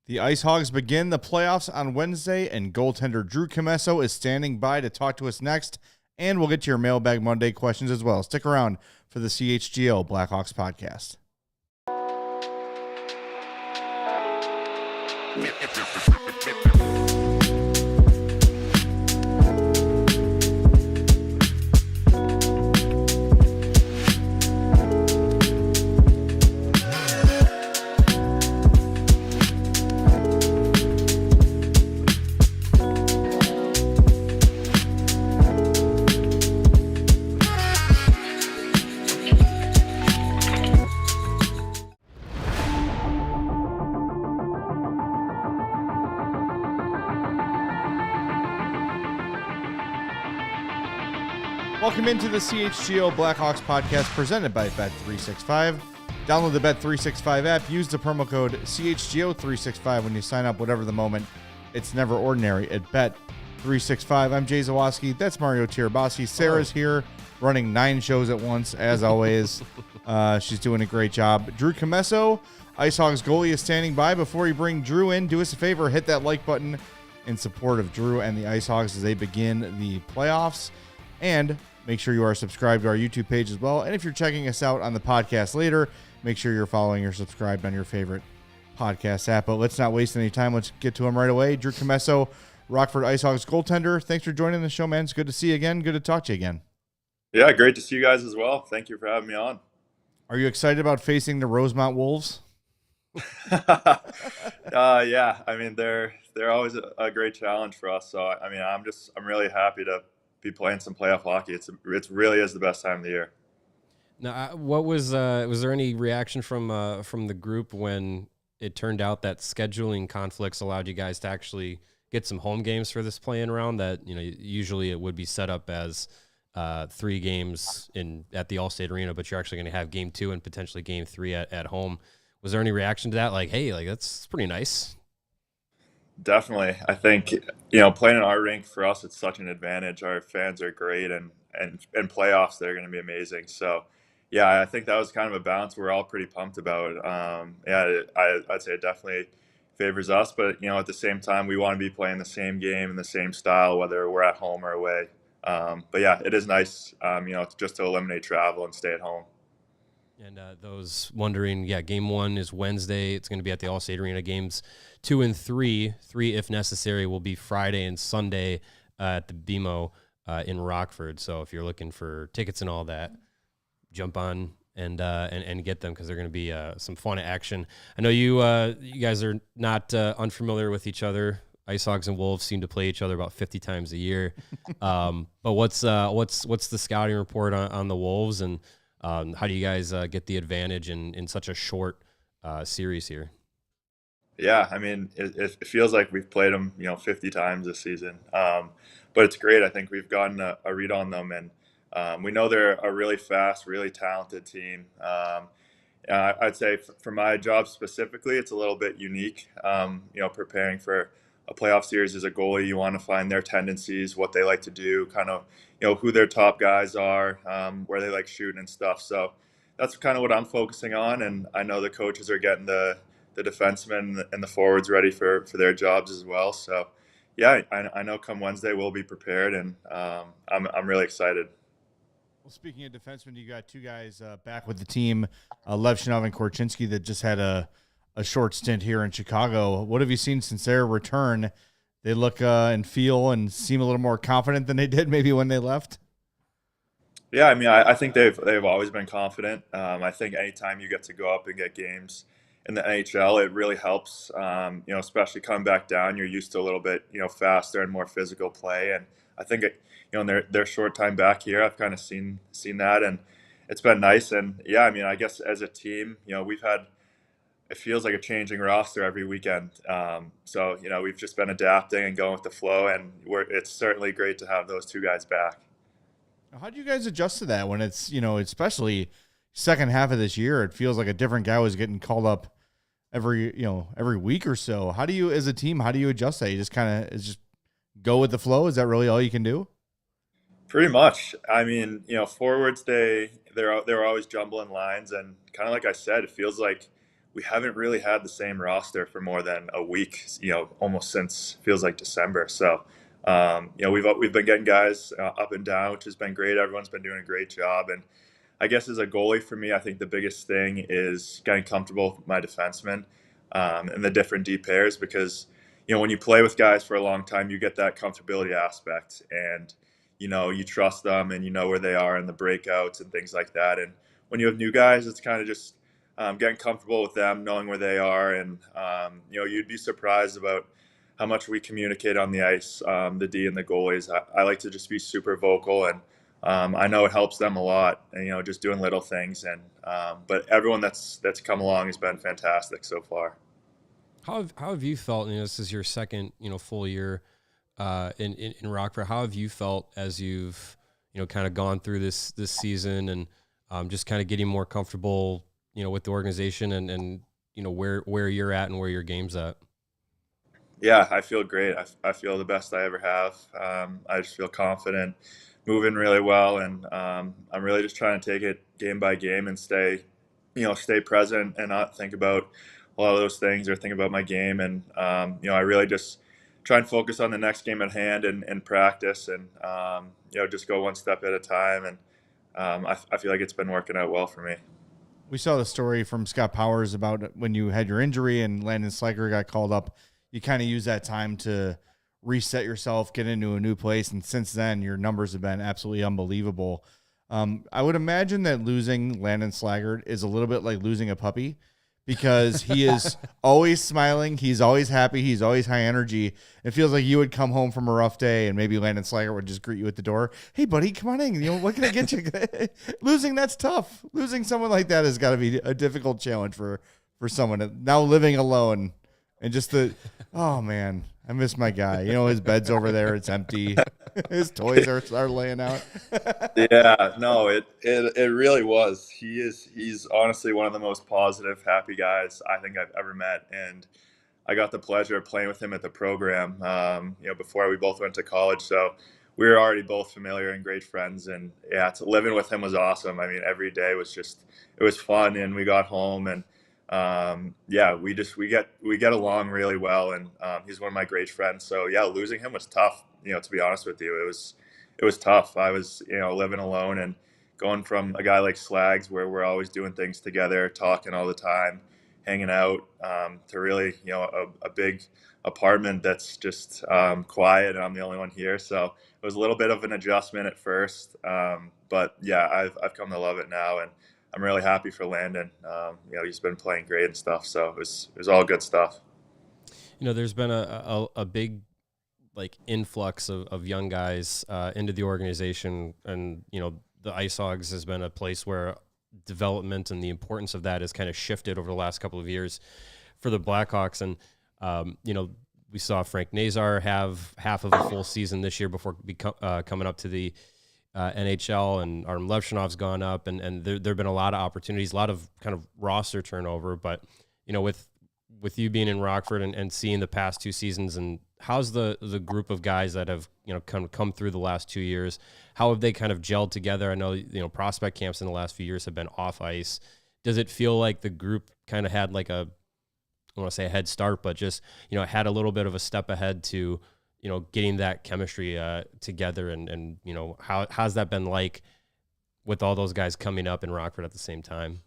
The IceHogs begin the playoffs on Wednesday, and goaltender Drew Commesso is standing by to talk to us next, and we'll get to your Mailbag Monday questions as well. Stick around for the CHGO Blackhawks Podcast. Welcome into the CHGO Blackhawks Podcast presented by Bet365. Download the Bet365 app. Use the promo code CHGO365 when you sign up, whatever the moment. It's never ordinary at Bet365. I'm Jay Zawoski. That's Mario Tirabassi. Sarah's here running 9 shows at once, as always. She's doing a great job. Drew Commesso, IceHogs goalie, is standing by. Before you bring Drew in, do us a favor, hit that like button in support of Drew and the IceHogs as they begin the playoffs. And make sure you are subscribed to our YouTube page as well. And if you're checking us out on the podcast later, make sure you're following or subscribed on your favorite podcast app. But let's not waste any time. Let's get to him right away. Drew Commesso, Rockford IceHogs goaltender. Thanks for joining the show, man. It's good to see you again. Good to talk to you again. Yeah, great to see you guys as well. Thank you for having me on. Are you excited about facing the Rosemont Wolves? Yeah, I mean, they're always a great challenge for us. So, I mean, I'm really happy to be playing some playoff hockey. It really is the best time of the year. Now, what was there any reaction from the group when it turned out that scheduling conflicts allowed you guys to actually get some home games for this play-in round? That usually it would be set up as 3 games at the Allstate Arena, but you're actually going to have game 2 and potentially game 3 at home. Was there any reaction to that? Like, hey, that's pretty nice. Definitely. I think, playing in our rink for us, it's such an advantage. Our fans are great, and playoffs, they're going to be amazing. So, yeah, I think that was kind of a balance we're all pretty pumped about. I'd say it definitely favors us, but, at the same time, we want to be playing the same game and the same style, whether we're at home or away. But, yeah, it is nice, just to eliminate travel and stay at home. And those wondering, game 1 is Wednesday. It's going to be at the Allstate Arena. Games 2 and 3 if necessary, will be Friday and Sunday at the BMO in Rockford. So if you're looking for tickets and all that, jump on and get them, because they're going to be some fun action. I know you guys are not unfamiliar with each other. IceHogs and Wolves seem to play each other about 50 times a year. But what's the scouting report on the Wolves, and how do you guys get the advantage in such a short series here? Yeah, I mean, it feels like we've played them, 50 times this season. But it's great. I think we've gotten a read on them, and we know they're a really fast, really talented team. I'd say for my job specifically, it's a little bit unique. Preparing for a playoff series as a goalie, you want to find their tendencies, what they like to do, kind of, who their top guys are, where they like shooting and stuff. So that's kind of what I'm focusing on. And I know the coaches are getting the defensemen and the forwards ready for their jobs as well. So, yeah, I know come Wednesday we'll be prepared, and I'm really excited. Well, speaking of defensemen, you got 2 guys back with the team, Levshinov and Korchinski, that just had a short stint here in Chicago. What have you seen since their return? They look and feel and seem a little more confident than they did maybe when they left. Yeah, I mean, I think they've always been confident. I think anytime you get to go up and get games in the NHL, it really helps. Especially coming back down, you're used to a little bit, faster and more physical play. And I think, in their short time back here, I've kind of seen that, and it's been nice. And yeah, I mean, I guess as a team, we've had, it feels like a changing roster every weekend. So, we've just been adapting and going with the flow, and it's certainly great to have those 2 guys back. How do you guys adjust to that when it's, especially second half of this year, it feels like a different guy was getting called up every week or so? How do you, as a team, adjust that? You just kind of just go with the flow? Is that really all you can do? Pretty much. I mean, forwards, they're always jumbling lines, and kind of like I said, it feels like we haven't really had the same roster for more than a week, almost since feels like December. So, we've been getting guys up and down, which has been great. Everyone's been doing a great job. And I guess as a goalie for me, I think the biggest thing is getting comfortable with my defensemen and the different D pairs, because, when you play with guys for a long time, you get that comfortability aspect, and, you trust them and you know where they are in the breakouts and things like that. And when you have new guys, it's kind of just getting comfortable with them, knowing where they are. And, you'd be surprised about how much we communicate on the ice, the D and the goalies. I like to just be super vocal, and I know it helps them a lot, and, just doing little things. And but everyone that's come along has been fantastic so far. How have you felt? This is your second full year in Rockford. How have you felt as you've kind of gone through this season and just kind of getting more comfortable with the organization and where you're at and where your game's at? Yeah, I feel great. I feel the best I ever have. I just feel confident, moving really well, and I'm really just trying to take it game by game and stay present and not think about a lot of those things or think about my game. And I really just try and focus on the next game at hand and practice, and just go one step at a time. And I feel like it's been working out well for me. We saw the story from Scott Powers about when you had your injury and Landon Slager got called up. You kind of use that time to reset yourself, get into a new place. And since then, your numbers have been absolutely unbelievable. I would imagine that losing Landon Slager is a little bit like losing a puppy, because he is always smiling. He's always happy. He's always high energy. It feels like you would come home from a rough day and maybe Landon Slager would just greet you at the door. Hey, buddy, come on in. What can I get you? Losing, that's tough. Losing someone like that has got to be a difficult challenge for someone now living alone. And just oh, man, I miss my guy. His bed's over there. It's empty. His toys are laying out. Yeah, no, it really was. He's honestly one of the most positive, happy guys I think I've ever met. And I got the pleasure of playing with him at the program, before we both went to college. So we were already both familiar and great friends. And yeah, living with him was awesome. I mean, every day was it was fun, and we got home, and we get along really well, and he's one of my great friends. So yeah, losing him was tough. To be honest with you, it was tough. I was living alone and going from a guy like Slags, where we're always doing things together, talking all the time, hanging out, to really a big apartment that's just quiet, and I'm the only one here. So it was a little bit of an adjustment at first, but yeah, I've come to love it now, and I'm really happy for Landon. He's been playing great and stuff, so it was all good stuff. There's been a big influx of young guys into the organization, and the IceHogs has been a place where development and the importance of that has kind of shifted over the last couple of years for the Blackhawks. And we saw Frank Nazar have half of a full season this year before coming up to the NHL, and Artem Levshinov's gone up, and there have been a lot of opportunities, a lot of kind of roster turnover. But with you being in Rockford and seeing the past two seasons, and how's the group of guys that have come through the last 2 years, how have they kind of gelled together? I know prospect camps in the last few years have been off ice. Does it feel like the group kind of had I don't want to say a head start, but just had a little bit of a step ahead to getting that chemistry together, and how's that been like with all those guys coming up in Rockford at the same time?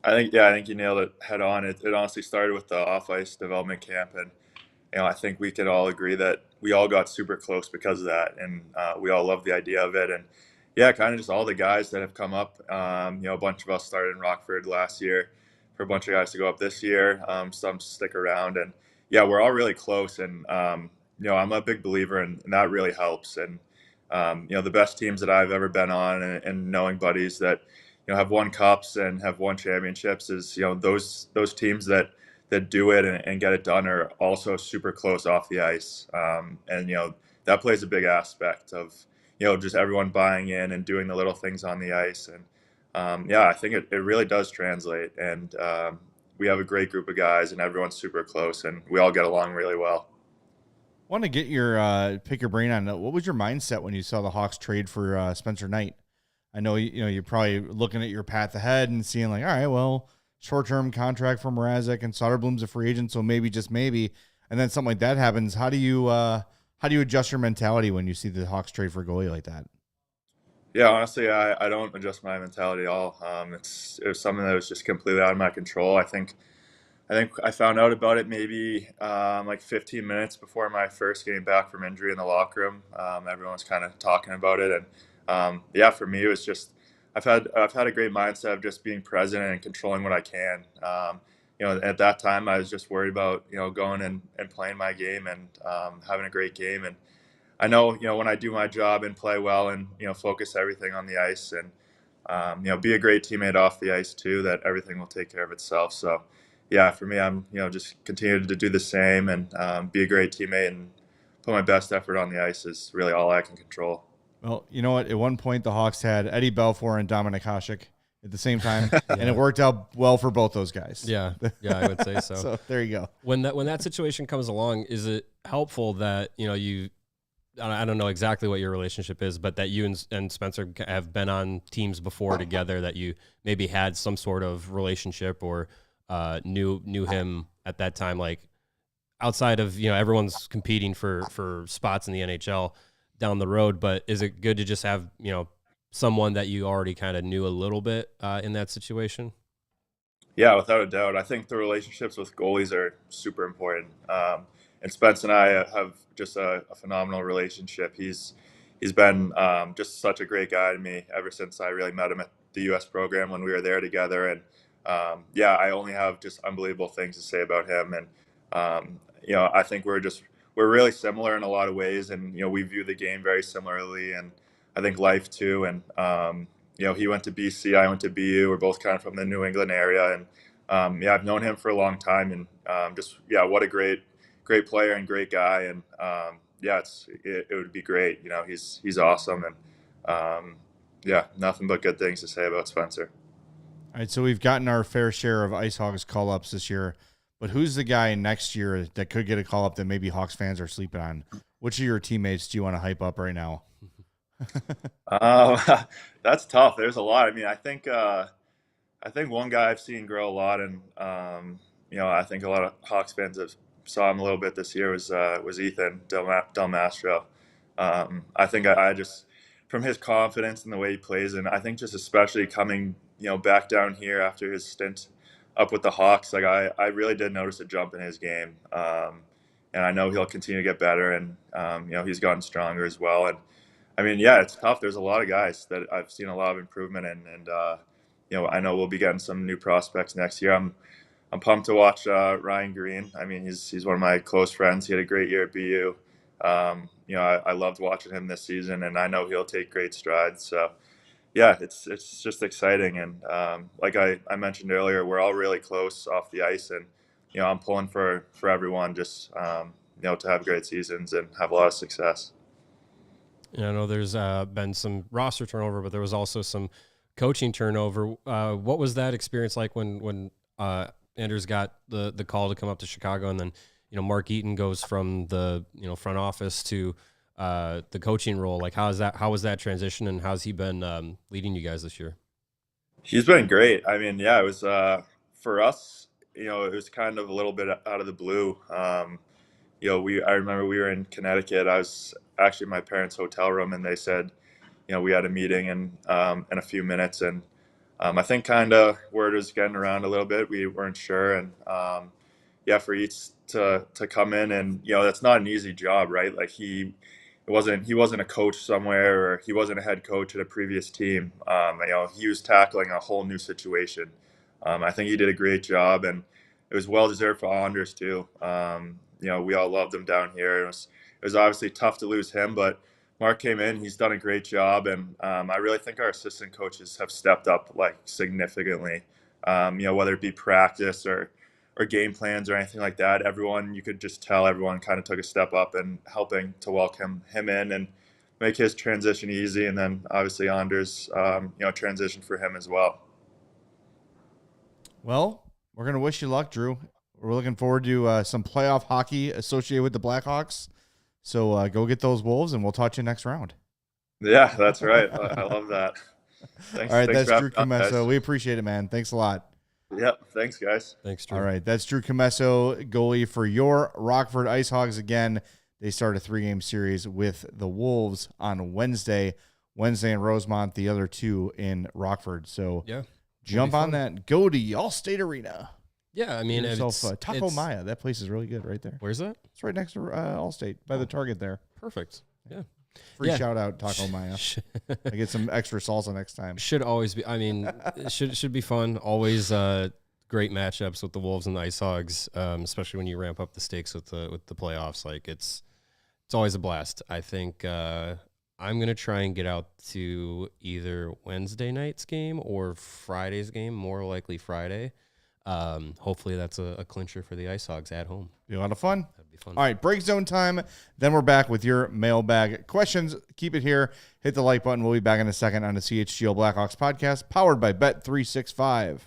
I think you nailed it head on. It honestly started with the off ice development camp, and I think we could all agree that we all got super close because of that, and we all love the idea of it. And yeah, kind of just all the guys that have come up. A bunch of us started in Rockford last year, for a bunch of guys to go up this year. Some stick around, and yeah, we're all really close. And I'm a big believer, and that really helps. And the best teams that I've ever been on, and knowing buddies that have won cups and have won championships, is those teams that do it and get it done are also super close off the ice. And that plays a big aspect of just everyone buying in and doing the little things on the ice. And I think it really does translate. And we have a great group of guys, and everyone's super close, and we all get along really well. I want to get your pick your brain on what was your mindset when you saw the Hawks trade for Spencer Knight? I know you're probably looking at your path ahead and seeing all right, well, short-term contract for Mrazek and Soderblom's a free agent, so maybe, just maybe, and then something like that happens. How do you adjust your mentality when you see the Hawks trade for a goalie like that? Yeah, honestly, I don't adjust my mentality at all. It was something that was just completely out of my control. I think I found out about it maybe like 15 minutes before my first game back from injury in the locker room. Everyone was kind of talking about it, and yeah, for me, it was just I've had a great mindset of just being present and controlling what I can. At that time, I was just worried about going and playing my game and having a great game. And I know when I do my job and play well and focus everything on the ice and be a great teammate off the ice too, that everything will take care of itself. So yeah, for me, I'm just continue to do the same and be a great teammate and put my best effort on the ice is really all I can control. Well, you know what? At one point, the Hawks had Eddie Belfour and Dominik Hasek at the same time, and it worked out well for both those guys. Yeah, I would say so. So there you go. When that situation comes along, is it helpful that you? I don't know exactly what your relationship is, but that you and Spencer have been on teams before together, that you maybe had some sort of relationship or knew him at that time, like outside of everyone's competing for spots in the NHL down the road. But is it good to just have someone that you already kind of knew a little bit in that situation? Yeah, without a doubt. I think the relationships with goalies are super important. And Spence and I have just a phenomenal relationship. He's been just such a great guy to me ever since I really met him at the U.S. program when we were there together. And I only have just unbelievable things to say about him. And I think we're really similar in a lot of ways, and we view the game very similarly, and I think life too. And he went to BC, I went to BU. We're both kind of from the New England area, and I've known him for a long time, and what a great player and great guy. And it would be great. He's awesome, and nothing but good things to say about Spencer. All right, so we've gotten our fair share of IceHogs call-ups this year, but who's the guy next year that could get a call-up that maybe Hawks fans are sleeping on? Which of your teammates do you want to hype up right now? That's tough. There's a lot. I mean, I think one guy I've seen grow a lot, and I think a lot of Hawks fans have saw him a little bit this year was Ethan Del Mastro. I think I just, from his confidence and the way he plays, and I think just especially coming back down here after his stint up with the Hawks, like I really did notice a jump in his game, and I know he'll continue to get better, and he's gotten stronger as well. And I mean, it's tough. There's a lot of guys that I've seen a lot of improvement in, and I know we'll be getting some new prospects next year. I'm pumped to watch Ryan Green. I mean, he's one of my close friends. He had a great year at BU. I loved watching him this season, and I know he'll take great strides. So, yeah, it's just exciting. And like I mentioned earlier, we're all really close off the ice, and I'm pulling for everyone just to have great seasons and have a lot of success. I know there's been some roster turnover, but there was also some coaching turnover. What was that experience like when Anders got the call to come up to Chicago, and then Mark Eaton goes from the front office to the coaching role? Like, how was that transition, and how's he been leading you guys this year? He's been great. I mean, it was for us. It was kind of a little bit out of the blue. I remember we were in Connecticut. I was actually in my parents' hotel room, and they said, we had a meeting in a few minutes, and I think kind of word was getting around a little bit. We weren't sure, and for Eats to come in, and that's not an easy job, right? Like he wasn't a coach somewhere, or he wasn't a head coach at a previous team. He was tackling a whole new situation. I think he did a great job, and it was well deserved for Anders too. We all loved him down here. It was obviously tough to lose him, but Mark came in. He's done a great job, and I really think our assistant coaches have stepped up like significantly. Whether it be practice or game plans or anything like that, you could just tell everyone kind of took a step up and helping to welcome him in and make his transition easy. And then obviously Anders, transition for him as well. Well, we're going to wish you luck, Drew. We're looking forward to some playoff hockey associated with the Blackhawks. So go get those Wolves, and we'll talk to you next round. Yeah, that's right. I love that. Thanks. All right, thanks that's Drew Commesso. We appreciate it, man. Thanks a lot. Yep. Thanks, guys. Thanks, Drew. All right, that's Drew Commesso, goalie for your Rockford IceHogs. Again, they start a 3-game series with the Wolves on Wednesday in Rosemont, the other 2 in Rockford. So Yeah. jump on that. Go to Allstate Arena. Yeah, I mean, Get yourself it's, Taco Maya. That place is really good right there. Where's that? It's right next to Allstate by the Target there. Perfect. Yeah. Free Yeah. shout out Taco Maya. I get some extra salsa next time. Should always be. I mean, it should be fun. Always great matchups with the Wolves and the IceHogs, especially when you ramp up the stakes with the playoffs. Like it's always a blast. I think I'm gonna try and get out to either Wednesday night's game or Friday's game. More likely Friday. Hopefully that's a clincher for the IceHogs at home. Be a lot of fun. That'd be fun. All right, break zone time. Then we're back with your mailbag questions. Keep it here. Hit the like button. We'll be back in a second on the CHGO Blackhawks podcast, powered by Bet365.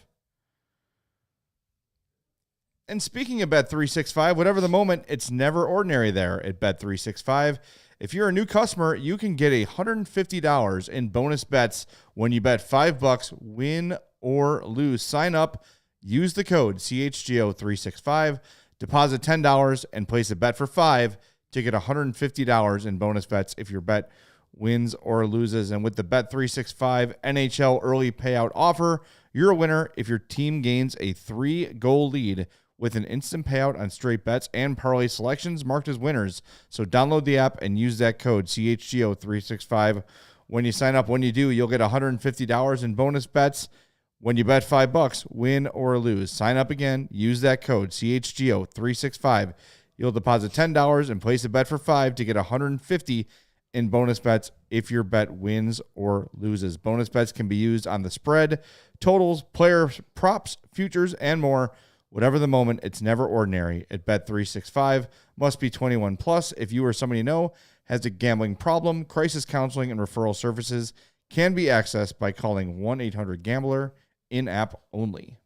And speaking of Bet365, whatever the moment, it's never ordinary there at Bet365. If you're a new customer, you can get $150 in bonus bets when you bet $5, win or lose. Sign up, use the code CHGO365, deposit $10, and place a bet for $5 to get $150 in bonus bets if your bet wins or loses. And with the Bet365 NHL early payout offer, you're a winner if your team gains a 3-goal lead with an instant payout on straight bets and parlay selections marked as winners. So download the app and use that code CHGO365 when you sign up. When you do, you'll get $150 in bonus bets when you bet $5, win or lose. Sign up again, use that code CHGO365. You'll deposit $10 and place a bet for $5 to get $150 in bonus bets if your bet wins or loses. Bonus bets can be used on the spread, totals, player props, futures, and more. Whatever the moment, it's never ordinary at Bet365. Must be 21 plus. If you or somebody you know has a gambling problem, crisis counseling and referral services can be accessed by calling 1-800-GAMBLER, in-app only.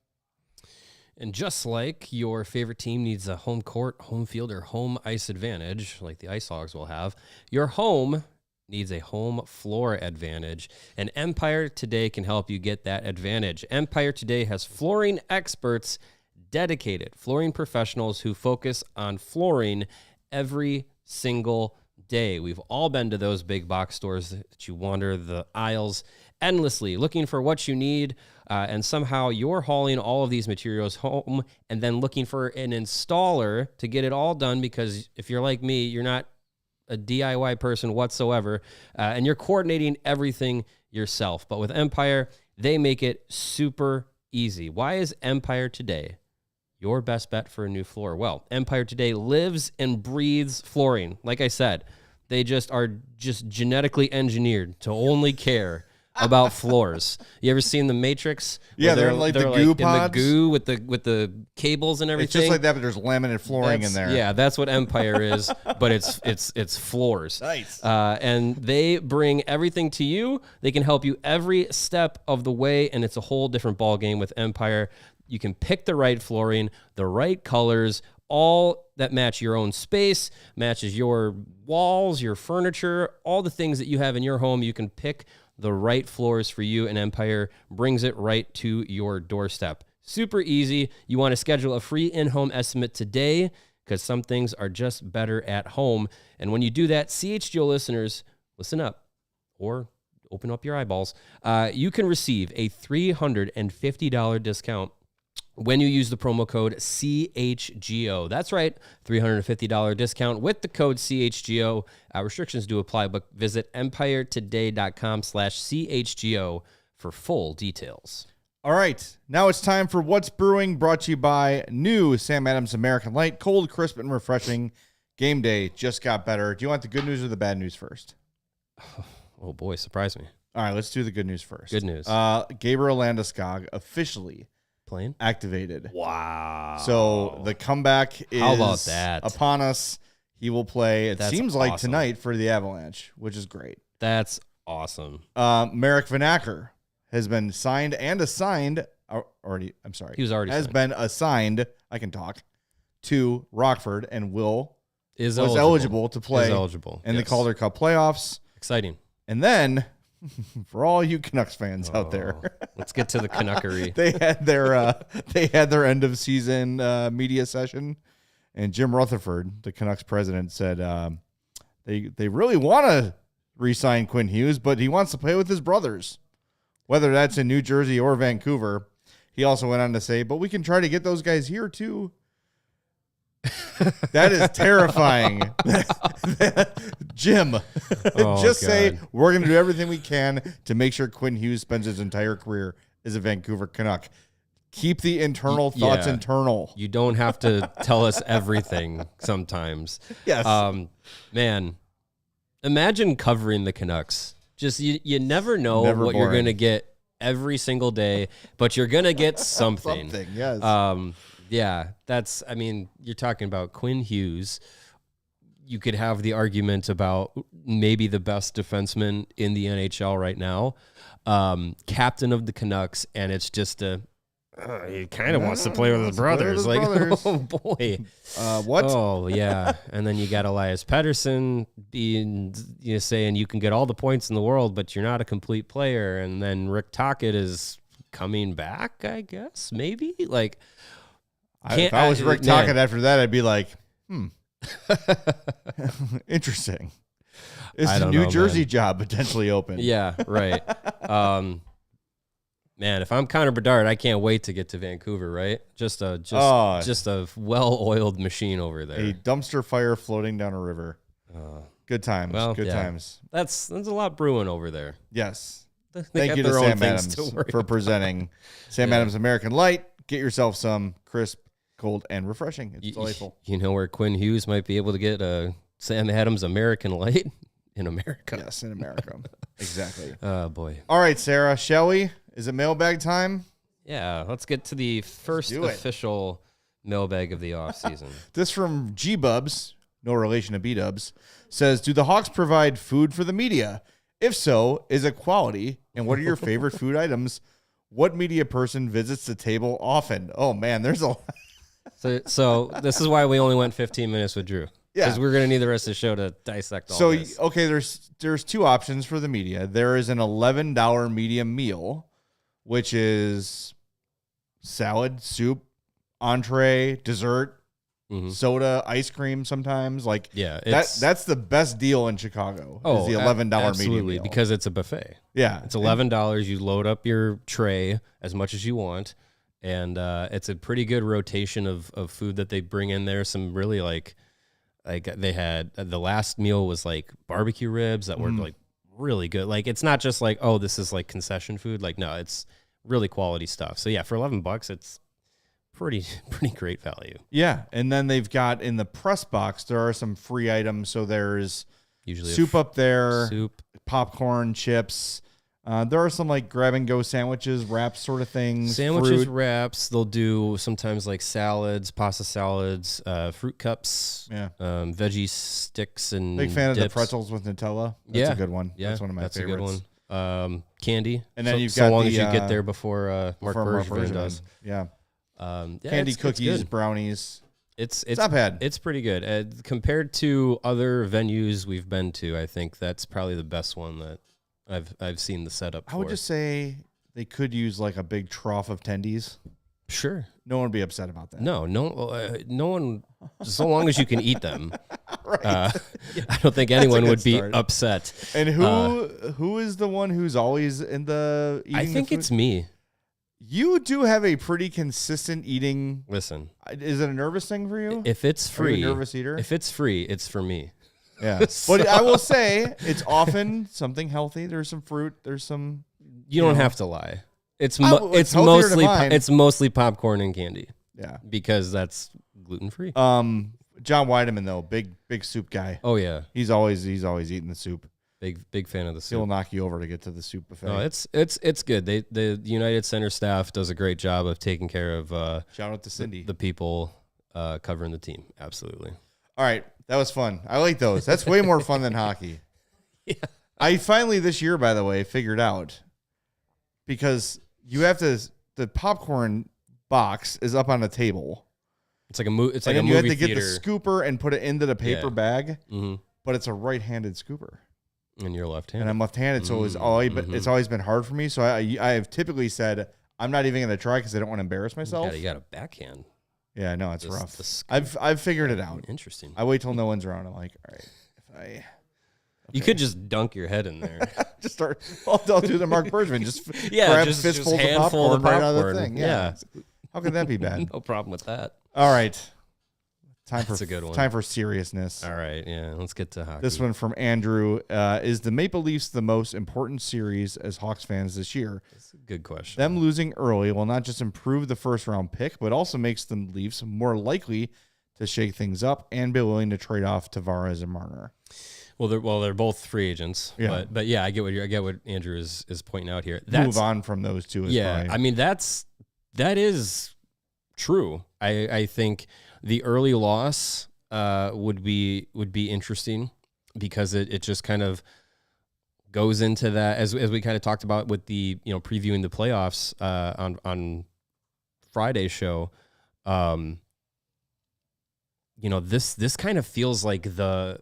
And just like your favorite team needs a home court, home field, or home ice advantage, like the IceHogs will have, your home needs a home floor advantage, and Empire Today can help you get that advantage. Empire Today has flooring experts, dedicated flooring professionals who focus on flooring every single day. We've all been to those big box stores that you wander the aisles endlessly looking for what you need, and somehow you're hauling all of these materials home and then looking for an installer to get it all done, because if you're like me, you're not a DIY person whatsoever, and you're coordinating everything yourself. But with Empire, they make it super easy. Why is Empire Today your best bet for a new floor? Well, Empire Today lives and breathes flooring. Like I said, they are genetically engineered to only care about floors. You ever seen The Matrix? Yeah, they're like the goo pods. In the goo with the cables and everything. It's just like that, but there's laminate flooring in there. Yeah, that's what Empire is, but it's floors. Nice. And they bring everything to you. They can help you every step of the way, and it's a whole different ball game with Empire. You can pick the right flooring, the right colors, all that match your own space, matches your walls, your furniture, all the things that you have in your home. You can pick the right floors for you, and Empire brings it right to your doorstep. Super easy. You want to schedule a free in-home estimate today, because some things are just better at home. And when you do that, CHGO listeners, listen up, or open up your eyeballs. You can receive a $350 discount when you use the promo code CHGO. That's right, $350 discount with the code CHGO. Restrictions do apply, but visit empiretoday.com/CHGO for full details. All right, now it's time for What's Brewing, brought to you by new Sam Adams American Light. Cold, crisp, and refreshing. Game day just got better. Do you want the good news or the bad news first? Oh boy, surprise me. All right, let's do the good news first. Good news. Gabriel Landeskog officially Playing? activated. Wow. So the comeback is How about that? upon us. He will play, it That's seems like awesome. tonight, for the Avalanche, which is great. That's awesome. Marek Vanacker has been signed and assigned, already, I'm sorry. He was already has signed. been assigned, I can talk, to Rockford, and was Is eligible to play Is eligible. in the Yes. Calder Cup playoffs. Exciting. And then For all you Canucks fans out there, let's get to the Canuckery. they had their end of season media session, and Jim Rutherford, the Canucks president, said they really want to re-sign Quinn Hughes, but he wants to play with his brothers, whether that's in New Jersey or Vancouver. He also went on to say, but we can try to get those guys here too. That is terrifying. Jim, just say we're going to do everything we can to make sure Quinn Hughes spends his entire career as a Vancouver Canuck. Keep the internal thoughts internal. You don't have to tell us everything sometimes. Yes. Man, imagine covering the Canucks. Just you never know what you're going to get every single day, but you're going to get something. Something, yes. Yeah, you're talking about Quinn Hughes. You could have the argument about maybe the best defenseman in the NHL right now, captain of the Canucks, and it's just he kind of wants to play with his brothers. Oh, boy. What? Oh, yeah. And then you got Elias Pettersson saying you can get all the points in the world, but you're not a complete player. And then Rick Tocchet is coming back, I guess, maybe? Like, if I was Rick Tocchet after that, I'd be like, interesting. Is the New Jersey job potentially open? Yeah, right. Man, if I'm Connor Bedard, I can't wait to get to Vancouver, right? Just a well-oiled machine over there. A dumpster fire floating down a river. Good times. Well, good times. There's a lot brewing over there. Yes. They Thank you to Sam Adams for presenting Sam Adams American Light. Get yourself some crisp, cold, and refreshing. It's delightful. You know where Quinn Hughes might be able to get a Sam Adams American Light? In America. Yes, in America. Exactly. Oh, boy. All right, Sarah, shall we? Is it mailbag time? Yeah, let's get to the first official mailbag of the offseason. This from G-Bubs, no relation to B-Dubs, says, do the Hawks provide food for the media? If so, is it quality? And what are your favorite food items? What media person visits the table often? Oh, man, there's a lot. So this is why we only went 15 minutes with Drew. Yeah. Because we're going to need the rest of the show to dissect all this. So, okay, there's two options for the media. There is an $11 medium meal, which is salad, soup, entree, dessert, soda, ice cream sometimes. Like, that's the best deal in Chicago is the $11 medium meal. Because it's a buffet. Yeah. It's $11. You load up your tray as much as you want, and it's a pretty good rotation of food that they bring in there. Some really, like they had the last meal was like barbecue ribs that were like really good. Like, it's not just like, oh, this is like concession food. Like, no, it's really quality stuff. So yeah, for $11, it's pretty great value. Yeah. And then they've got in the press box, there are some free items. So there's usually soup up there, popcorn, chips. There are some like grab and go sandwiches, wraps sort of things. Sandwiches, wraps. They'll do sometimes like salads, pasta salads, fruit cups, veggie sticks, and big fan dips. of the pretzels with Nutella. That's a good one. Yeah, that's one of my favorites. That's a good one. Candy. And then you've so got long as you get there before Mark Bergevin does. Yeah. Candy, cookies, brownies. It's not bad. It's pretty good. Compared to other venues we've been to, I think that's probably the best one that I've seen the setup for. I would just say they could use like a big trough of tendies. Sure. No one would be upset about that. No one, so long as you can eat them. Right. I don't think anyone would be upset. And who is the one who's always in the eating? I think it's me. You do have a pretty consistent eating. Listen. Is it a nervous thing for you? If it's free. Are you a nervous eater? If it's free, it's for me. Yeah. But I will say it's often something healthy. There's some fruit. There's some. You don't have to lie. It's mostly popcorn and candy. Yeah. Because that's gluten free. John Weideman though, big soup guy. Oh yeah. He's always eating the soup. Big fan of the soup. He'll knock you over to get to the soup buffet. No, it's good. The United Center staff does a great job of taking care of shout out to Cindy. The people covering the team. Absolutely. All right. That was fun. I like those. That's way more fun than hockey. Yeah. I finally this year, by the way, figured out because you have the popcorn box is up on a table. It's like a movie. It's like and a you movie have to theater. get the scooper and put it into the paper bag, mm-hmm. but it's a right-handed scooper. And you're left-handed. And I'm left-handed, so it's always been hard for me. So I have typically said I'm not even going to try because I don't want to embarrass myself. You got a backhand. Yeah, no, it's rough. I've figured it out. Interesting. I wait till no one's around. I'm like, all right, you could just dunk your head in there. just start. I'll do the Mark Bergman. Just grab fistfuls of popcorn right out of the thing. Yeah. How could that be bad? No problem with that. All right. That's a good one. Time for seriousness. All right, yeah. Let's get to hockey. This one from Andrew. Is the Maple Leafs the most important series as Hawks fans this year? That's a good question. Them losing early will not just improve the first-round pick, but also makes the Leafs more likely to shake things up and be willing to trade off Tavares and Marner. Well, they're both free agents. Yeah. But yeah, I get what Andrew is pointing out here. Move on from those two. I mean, that is true. I think the early loss would be interesting because it just kind of goes into that as we kind of talked about with the previewing the playoffs on Friday's show. This kind of feels like the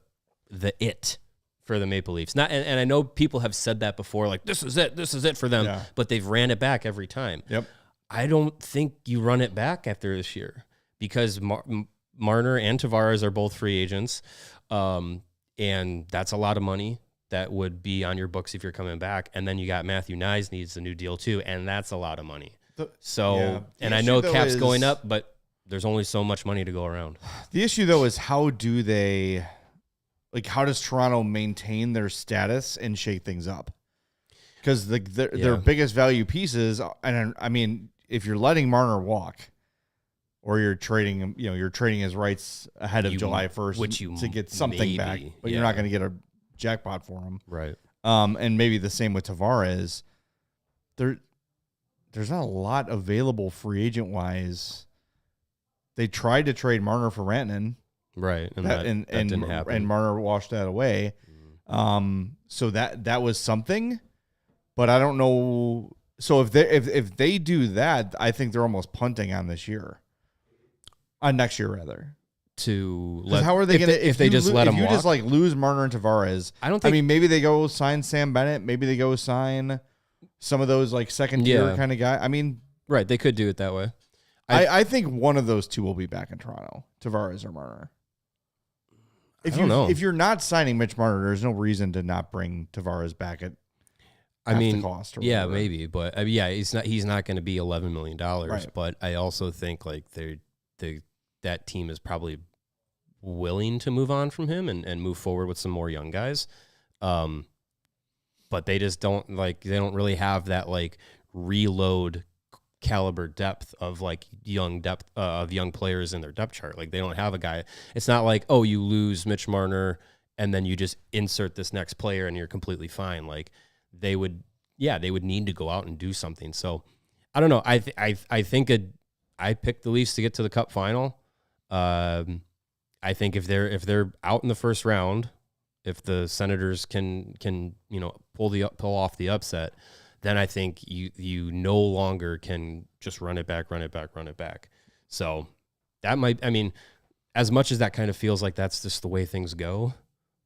it for the Maple Leafs. And I know people have said that before, like this is it for them, but they've ran it back every time. Yep. I don't think you run it back after this year because Marner and Tavares are both free agents, and that's a lot of money that would be on your books if you're coming back. And then you got Matthew Nyes needs a new deal too, and that's a lot of money. And I know cap's going up, but there's only so much money to go around. The issue though is how does Toronto maintain their status and shake things up? Because their biggest value pieces, and I mean, if you're letting Marner walk, or you're trading him, you're trading his rights ahead of July 1st to get something back, but you're not going to get a jackpot for him, right? And maybe the same with Tavares. There's not a lot available free agent wise. They tried to trade Marner for Rantanen, right? And that didn't happen. And Marner washed that away. So that was something, but I don't know. So if they do that, I think they're almost punting on this year, on next year rather. How are they going to if they just let them walk? If you just like lose Marner and Tavares, I don't think. I mean, maybe they go sign Sam Bennett. Maybe they go sign some of those like second tier kind of guy. I mean, right? They could do it that way. I think one of those two will be back in Toronto, Tavares or Marner. I don't know. If you're not signing Mitch Marner, there's no reason to not bring Tavares back at the cost. Or whatever. Maybe, but he's not going to be $11 million. Right. But I also think like that team is probably willing to move on from him and move forward with some more young guys. But they just don't they don't really have that like reload caliber depth of young players in their depth chart. Like they don't have a guy. It's not like, oh, you lose Mitch Marner and then you just insert this next player and you're completely fine. Like they would need to go out and do something. So I don't know. I think I picked the Leafs to get to the Cup final. I think if they're out in the first round, if the Senators can pull off the upset, then I think you no longer can just run it back. So that might, I mean, as much as that kind of feels like that's just the way things go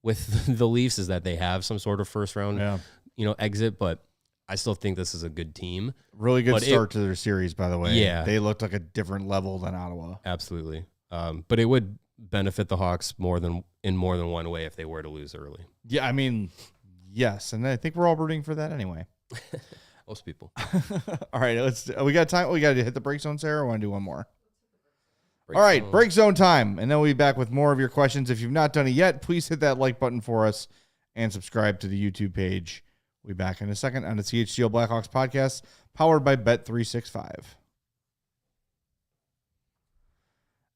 with the Leafs, is that they have some sort of first round, exit, but I still think this is a good team. Really good start to their series, by the way. Yeah. They looked like a different level than Ottawa. Absolutely. But it would benefit the Hawks in more than one way if they were to lose early. Yeah, I mean, yes, and I think we're all rooting for that anyway. Most people. All right, we got time. We got to hit the break zone, Sarah. Or want to do one more? All right, break zone time, and then we'll be back with more of your questions. If you've not done it yet, please hit that like button for us and subscribe to the YouTube page. We'll be back in a second on the CHGO Blackhawks podcast, powered by Bet365.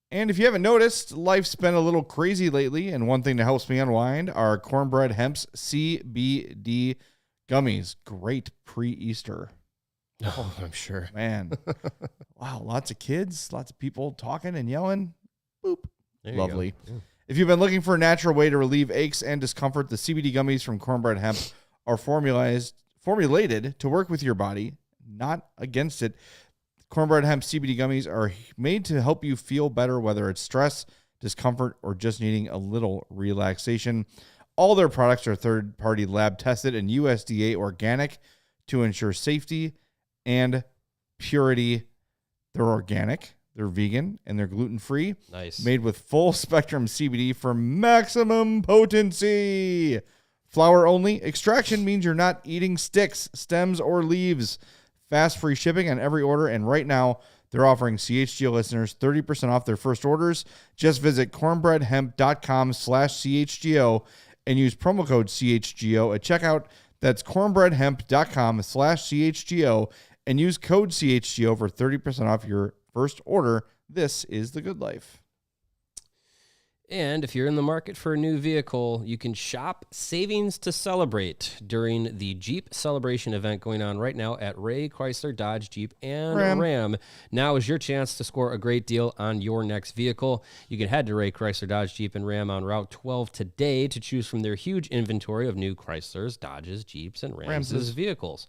And if you haven't noticed, life's been a little crazy lately, and one thing that helps me unwind are Cornbread Hemp's CBD gummies. Great pre-Easter. Oh, I'm sure. Man. Wow, lots of kids, lots of people talking and yelling. Boop. Lovely. Yeah. If you've been looking for a natural way to relieve aches and discomfort, the CBD gummies from Cornbread Hemp are formulated to work with your body, not against it. Cornbread Hemp CBD gummies are made to help you feel better, whether it's stress, discomfort, or just needing a little relaxation. All their products are third-party lab tested and USDA organic to ensure safety and purity. They're organic, they're vegan, and they're gluten-free. Nice. Made with full-spectrum CBD for maximum potency. Flower only. Extraction means you're not eating sticks, stems, or leaves. Fast free shipping on every order, and right now they're offering CHGO listeners 30% off their first orders. Just visit cornbreadhemp.com/CHGO and use promo code CHGO at checkout. That's cornbreadhemp.com/CHGO and use code CHGO for 30% off your first order. This is the good life. And if you're in the market for a new vehicle, you can shop savings to celebrate during the Jeep Celebration event going on right now at Ray Chrysler Dodge Jeep and Ram. Now is your chance to score a great deal on your next vehicle. You can head to Ray Chrysler Dodge Jeep and Ram on Route 12 today to choose from their huge inventory of new Chryslers, Dodges, Jeeps, and Rams' vehicles.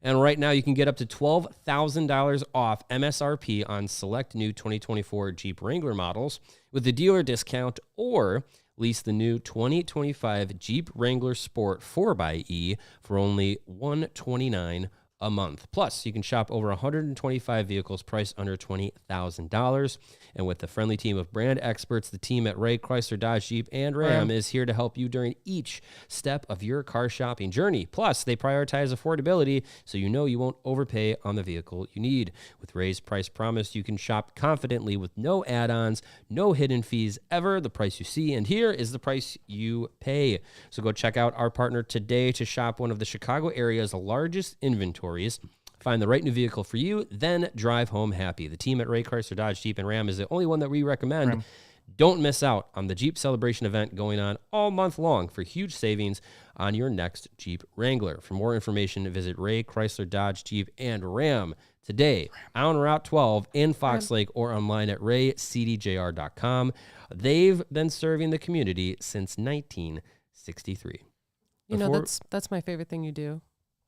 And right now, you can get up to $12,000 off MSRP on select new 2024 Jeep Wrangler models with a dealer discount, or lease the new 2025 Jeep Wrangler Sport 4xe for only $129 a month. Plus, you can shop over 125 vehicles priced under $20,000. And with the friendly team of brand experts, the team at Ray Chrysler Dodge Jeep and Ram is here to help you during each step of your car shopping journey. Plus, they prioritize affordability, so you know you won't overpay on the vehicle you need. With Ray's price promise, you can shop confidently with no add-ons, no hidden fees ever. The price you see and hear is the price you pay. So go check out our partner today to shop one of the Chicago area's largest inventories. Find the right new vehicle for you, then drive home happy. The team at Ray Chrysler Dodge Jeep and Ram is the only one that we recommend. Don't miss out on the Jeep Celebration event going on all month long for huge savings on your next Jeep Wrangler. For more information, visit Ray Chrysler Dodge Jeep and Ram today on Route 12 in Fox Lake or online at raycdjr.com. They've been serving the community since 1963. You know, that's my favorite thing you do.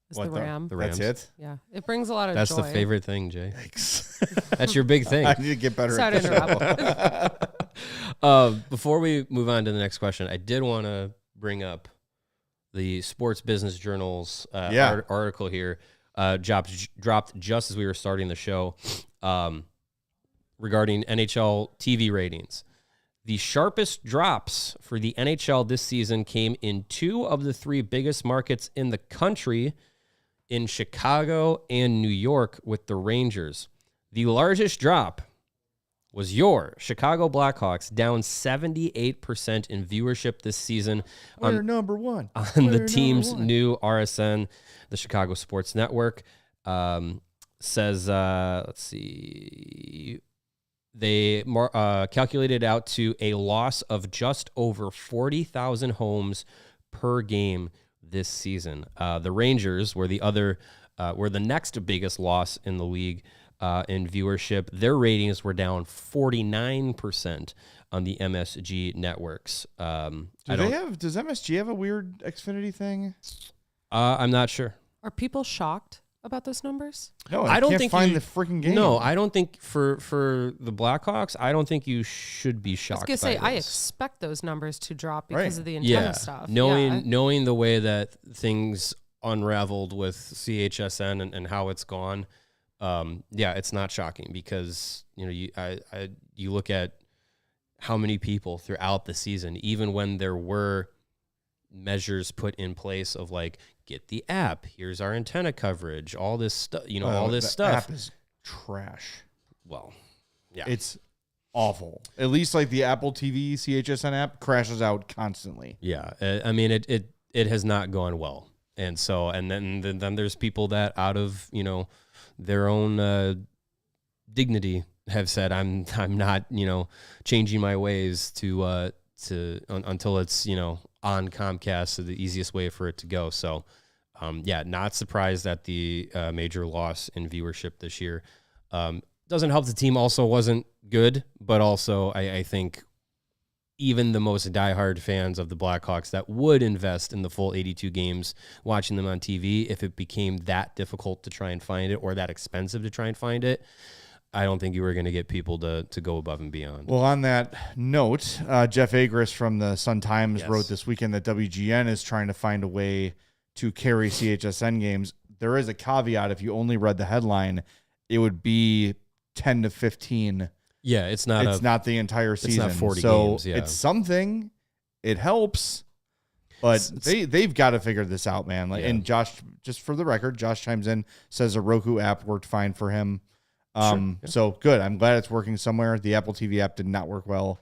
Is the Ram. The Rams. That's it? Yeah. It brings a lot of joy. That's the favorite thing, Jay. Thanks. That's your big thing. I need to get better Sorry at to this. interrupt. Before we move on to the next question, I did want to bring up the Sports Business Journal's article here. Dropped just as we were starting the show regarding NHL TV ratings. The sharpest drops for the NHL this season came in two of the three biggest markets in the country, in Chicago and New York, with the Rangers. The largest drop was your Chicago Blackhawks, down 78% in viewership this season. We're number one. On the team's new RSN, the Chicago Sports Network, says, let's see, they calculated out to a loss of just over 40,000 homes per game this season. The Rangers were were the next biggest loss in the league in viewership. Their ratings were down 49% on the MSG networks. Does MSG have a weird Xfinity thing? I'm not sure. Are people shocked about those numbers? No, I don't can't think find the freaking game. No, I don't think for the Blackhawks, I don't think you should be shocked. I was gonna say, I this. expect those numbers to drop because of the antenna Yeah, stuff. knowing the way that things unraveled with CHSN and how it's gone, it's not shocking because you look at how many people throughout the season, even when there were measures put in place of like, get the app, here's our antenna coverage, all this stuff, all this stuff. App is trash. Well, yeah, it's awful. At least like the Apple TV CHSN app crashes out constantly. Yeah, I mean it has not gone well, and so then there's people that out of their own dignity have said I'm not changing my ways to until it's on Comcast, so the easiest way for it to go. So, not surprised at the major loss in viewership this year. Doesn't help the team also wasn't good, but also I think even the most diehard fans of the Blackhawks that would invest in the full 82 games watching them on TV, if it became that difficult to try and find it or that expensive to try and find it, I don't think you were going to get people to go above and beyond. Well, on that note, Jeff Agris from the Sun-Times wrote this weekend that WGN is trying to find a way to carry CHSN games. There is a caveat. If you only read the headline, it would be 10 to 15. Yeah, it's not the entire season. It's not 40 so games. Yeah. It's something. It helps. But they've got to figure this out, man. And Josh, just for the record, Josh chimes in, says a Roku app worked fine for him. So good. I'm glad it's working somewhere. The Apple TV app did not work well.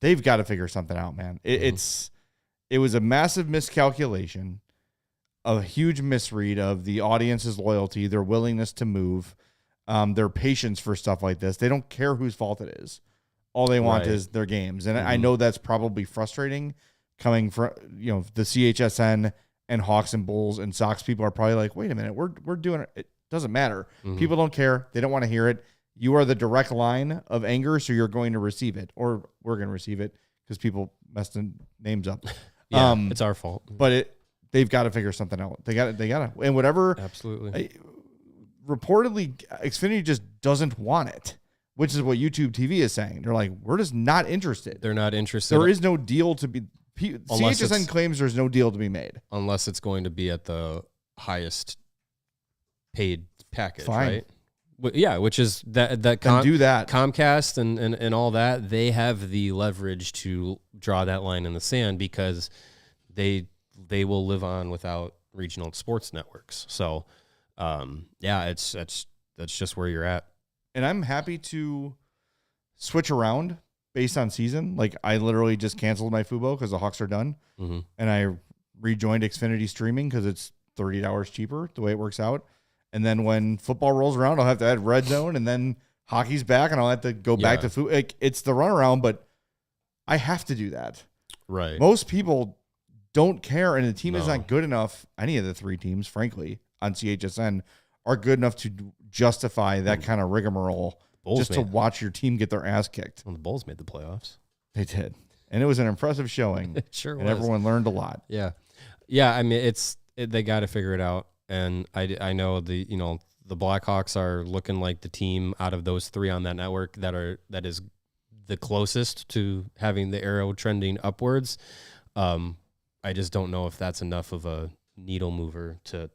They've got to figure something out, man. It was a massive miscalculation, a huge misread of the audience's loyalty, their willingness to move, their patience for stuff like this. They don't care whose fault it is. All they want is their games. And I know that's probably frustrating coming from, the CHSN and Hawks and Bulls and Sox people are probably like, wait a minute, we're doing it. It doesn't matter. People don't care. They don't want to hear it. You are the direct line of anger, so you're going to receive it, or we're going to receive it because people messed the names up. It's our fault. But they've got to figure something out. They got to, and whatever. Absolutely. Reportedly, Xfinity just doesn't want it, which is what YouTube TV is saying. They're like, we're just not interested. They're not interested. There is no deal to be. CHSN claims there's no deal to be made unless it's going to be at the highest paid package, Fine. right? Yeah, which is that do that. Comcast and all that. They have the leverage to draw that line in the sand because they will live on without regional sports networks. So, that's just where you're at. And I'm happy to switch around based on season. Like I literally just canceled my Fubo because the Hawks are done, and I rejoined Xfinity streaming because it's $30 cheaper the way it works out. And then when football rolls around, I'll have to add Red Zone, and then hockey's back, and I'll have to go back to food. Like, it's the runaround, but I have to do that. Right. Most people don't care, and the team is not good enough. Any of the three teams, frankly, on CHSN are good enough to justify that kind of rigmarole just to watch your team get their ass kicked. Well, the Bulls made the playoffs. They did. And it was an impressive showing. It sure and was. Everyone learned a lot. Yeah. Yeah, I mean, they got to figure it out. And I know the Blackhawks are looking like the team out of those three on that network that is the closest to having the arrow trending upwards. I just don't know if that's enough of a needle mover to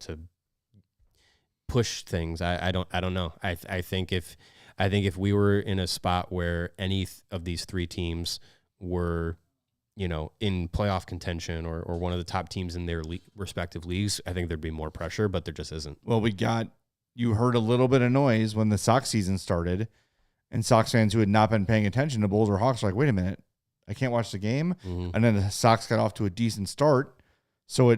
push things. I don't know. I think if we were in a spot where any of these three teams were in playoff contention or one of the top teams in their respective leagues, I think there'd be more pressure, but there just isn't. Well, you heard a little bit of noise when the Sox season started, and Sox fans who had not been paying attention to Bulls or Hawks were like, wait a minute, I can't watch the game. And then the Sox got off to a decent start. So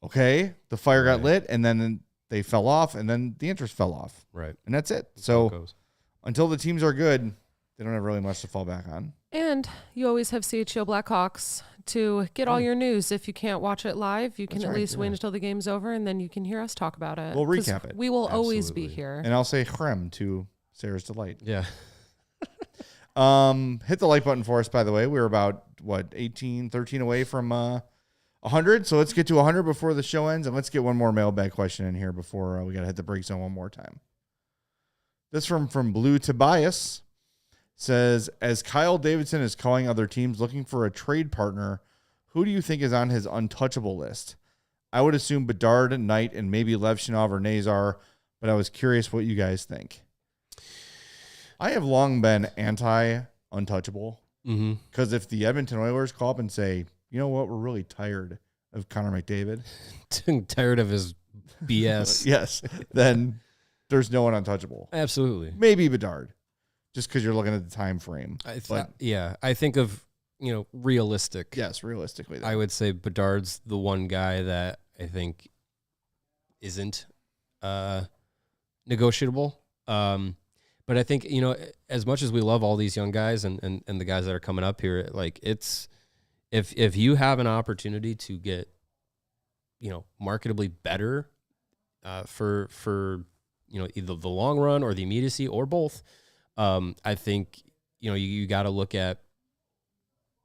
the fire got lit, and then they fell off, and then the interest fell off. Right. And that's it. So until the teams are good, they don't have really much to fall back on. And you always have CHGO Blackhawks to get all your news. If you can't watch it live, you can at least wait until the game's over, and then you can hear us talk about it. We'll recap it. We will always be here. And I'll say chrem to Sarah's delight. Yeah. Hit the like button for us, by the way. We were about, 13 away from 100. So let's get to 100 before the show ends, and let's get one more mailbag question in here before we got to hit the break zone one more time. This from Blue Tobias says, as Kyle Davidson is calling other teams looking for a trade partner, who do you think is on his untouchable list? I would assume Bedard, Knight, and maybe Levshinov or Nazar, but I was curious what you guys think. I have long been anti-untouchable because if the Edmonton Oilers call up and say, you know what, we're really tired of Connor McDavid. Tired of his BS. Yes, then there's no one untouchable. Absolutely. Maybe Bedard. Just because you're looking at the time frame. I think of, realistic. Yes, realistically. I would say Bedard's the one guy that I think isn't negotiable. But I think, as much as we love all these young guys and the guys that are coming up here, like it's if you have an opportunity to get, marketably better for either the long run or the immediacy or both, I think, you got to look at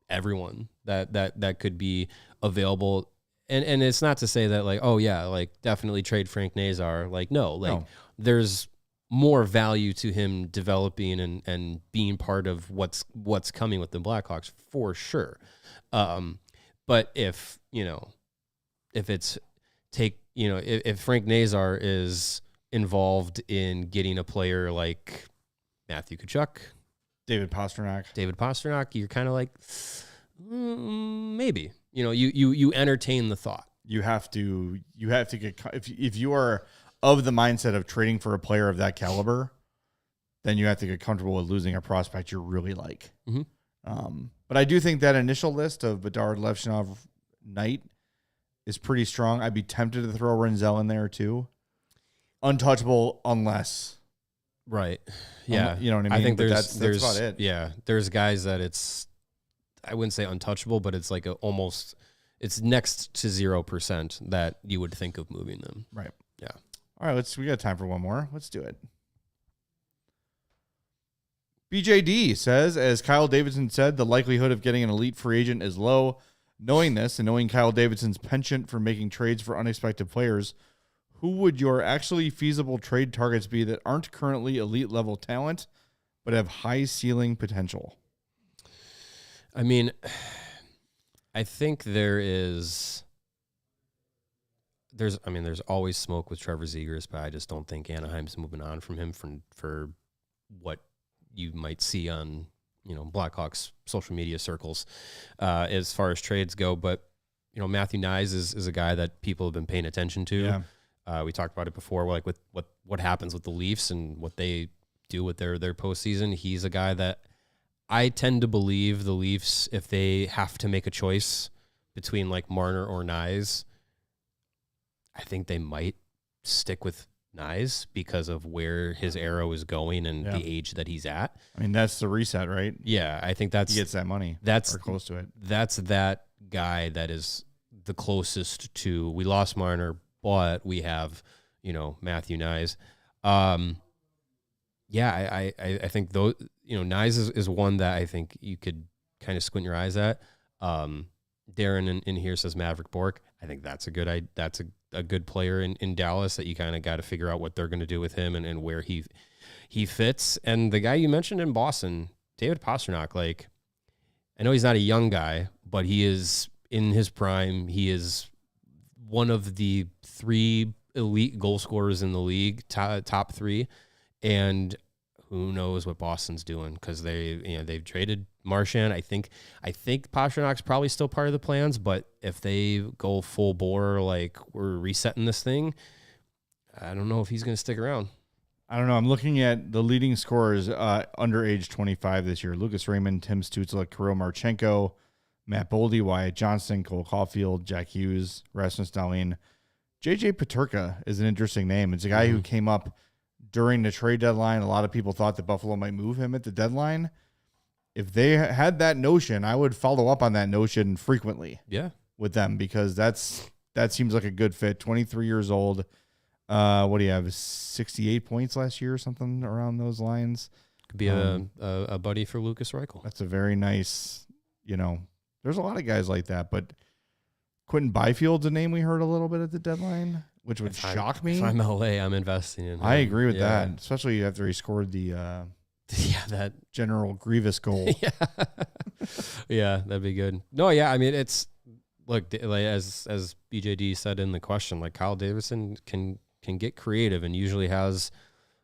everyone that could be available. And it's not to say that definitely trade Frank Nazar. No. There's more value to him developing and being part of what's coming with the Blackhawks for sure. But if Frank Nazar is involved in getting a player like Matthew Tkachuk, David Pastrnak, you're kind of like, maybe, you entertain the thought. You have to get, if you are of the mindset of trading for a player of that caliber, then you have to get comfortable with losing a prospect you really like. Mm-hmm. But I do think that initial list of Bedard, Levchinov, Knight is pretty strong. I'd be tempted to throw Renzel in there too. Untouchable unless. Right. Yeah. You know what I mean? I think that's about it. Yeah. There's guys that I wouldn't say untouchable, but it's like it's next to 0% that you would think of moving them. Right. Yeah. All right. We got time for one more. Let's do it. BJD says, as Kyle Davidson said, the likelihood of getting an elite free agent is low. Knowing this and knowing Kyle Davidson's penchant for making trades for unexpected players, who would your actually feasible trade targets be that aren't currently elite level talent, but have high ceiling potential? I mean, I think there's always smoke with Trevor Zegras, but I just don't think Anaheim's moving on from him for what you might see on, Blackhawks social media circles as far as trades go. But, Matthew Knies is a guy that people have been paying attention to. Yeah. We talked about it before, like with what happens with the Leafs and what they do with their postseason. He's a guy that I tend to believe the Leafs, if they have to make a choice between like Marner or Knies, I think they might stick with Knies because of where his arrow is going and the age that he's at. I mean, that's the reset, right? Yeah, I think He gets that money. That's or close to it. That's that guy that is the closest to. We lost Marner, but we have, Matthew Knies. I think those, Knies is one that I think you could kind of squint your eyes at. Darren in here says Maverick Bork. I think that's a good player in Dallas that you kind of got to figure out what they're going to do with him and where he fits. And the guy you mentioned in Boston, David Pastrnak, like, I know he's not a young guy, but he is in his prime. He is one of the 3 elite goal scorers in the league, top 3. And who knows what Boston's doing, because they've traded Marchand. I think Pasternak's probably still part of the plans, but if they go full bore, like we're resetting this thing, I don't know if he's going to stick around. I don't know. I'm looking at the leading scorers under age 25 this year: Lucas Raymond, Tim Stützle, Kirill Marchenko, Matt Boldy, Wyatt Johnston, Cole Caulfield, Jack Hughes, Rasmus Dahlin. JJ Peterka is an interesting name. It's a guy who came up during the trade deadline. A lot of people thought that Buffalo might move him at the deadline. If they had that notion, I would follow up on that notion frequently. Yeah, with them, because that seems like a good fit. 23 years old. What do you have? 68 points last year or something around those lines. Could be a buddy for Lucas Reichel. That's a very nice, there's a lot of guys like that, but Quentin Byfield's a name we heard a little bit at the deadline, which would shock me. If I'm LA, I'm investing in him. I agree with that, especially after he scored the that General Grievous goal. Yeah, that'd be good. No, yeah, I mean, it's like as BJD said in the question, like Kyle Davidson can get creative and usually has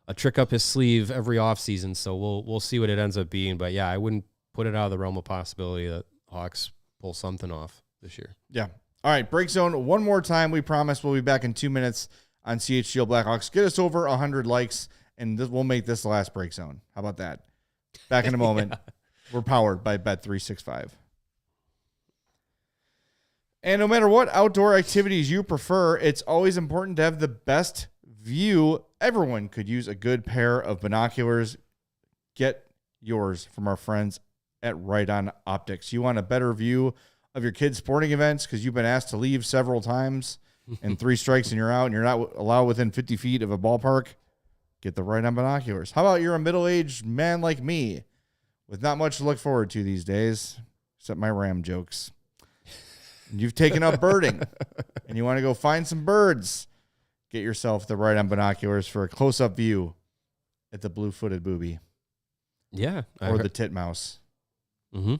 a trick up his sleeve every offseason. So we'll see what it ends up being. But yeah, I wouldn't put it out of the realm of possibility that Hawks pull something off this year. Yeah. All right, break zone one more time. We promise we'll be back in 2 minutes on CHGO Blackhawks. Get us over 100 likes, and we'll make this the last break zone. How about that? Back in a moment. We're powered by Bet365. And no matter what outdoor activities you prefer, it's always important to have the best view. Everyone could use a good pair of binoculars. Get yours from our friends at Right On Optics. You want a better view of your kids' sporting events because you've been asked to leave several times and 3 strikes and you're out and you're not allowed within 50 feet of a ballpark? Get the Right On binoculars. How about you're a middle-aged man like me with not much to look forward to these days, except my Ram jokes? You've taken up birding and you want to go find some birds. Get yourself the Right On binoculars for a close-up view at the blue-footed booby Yeah. or the titmouse. Mm-hmm.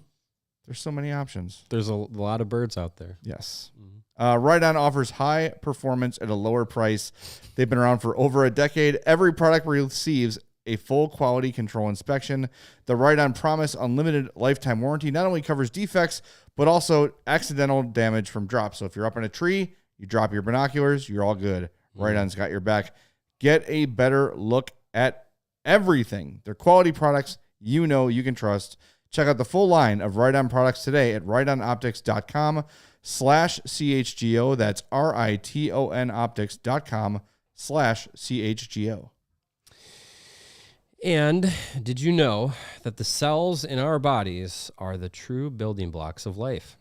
There's so many options. There's a lot of birds out there. Yes. Mm-hmm. Right On offers high performance at a lower price. They've been around for over a decade. Every product receives a full quality control inspection. The Right On Promise Unlimited Lifetime Warranty not only covers defects, but also accidental damage from drops. So if you're up in a tree, you drop your binoculars, you're all good. Right On's got your back. Get a better look at everything. They're quality products you know you can trust. Check out the full line of Right On products today at rightonoptics.com/CHGO. That's RITON optics.com/CHGO. And did you know that the cells in our bodies are the true building blocks of life?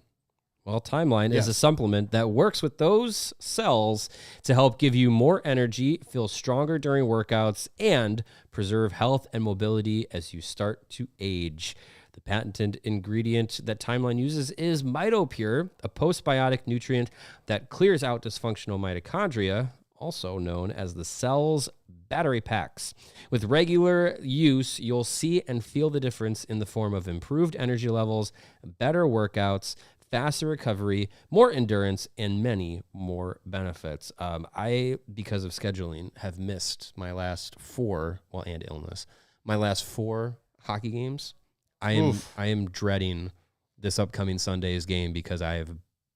Well, Timeline is a supplement that works with those cells to help give you more energy, feel stronger during workouts, and preserve health and mobility as you start to age. The patented ingredient that Timeline uses is MitoPure, a postbiotic nutrient that clears out dysfunctional mitochondria, also known as the cell's battery packs. With regular use, you'll see and feel the difference in the form of improved energy levels, better workouts, faster recovery, more endurance, and many more benefits. I, because of scheduling, have missed my last 4, and illness, my last 4 hockey games. I am dreading this upcoming Sunday's game because I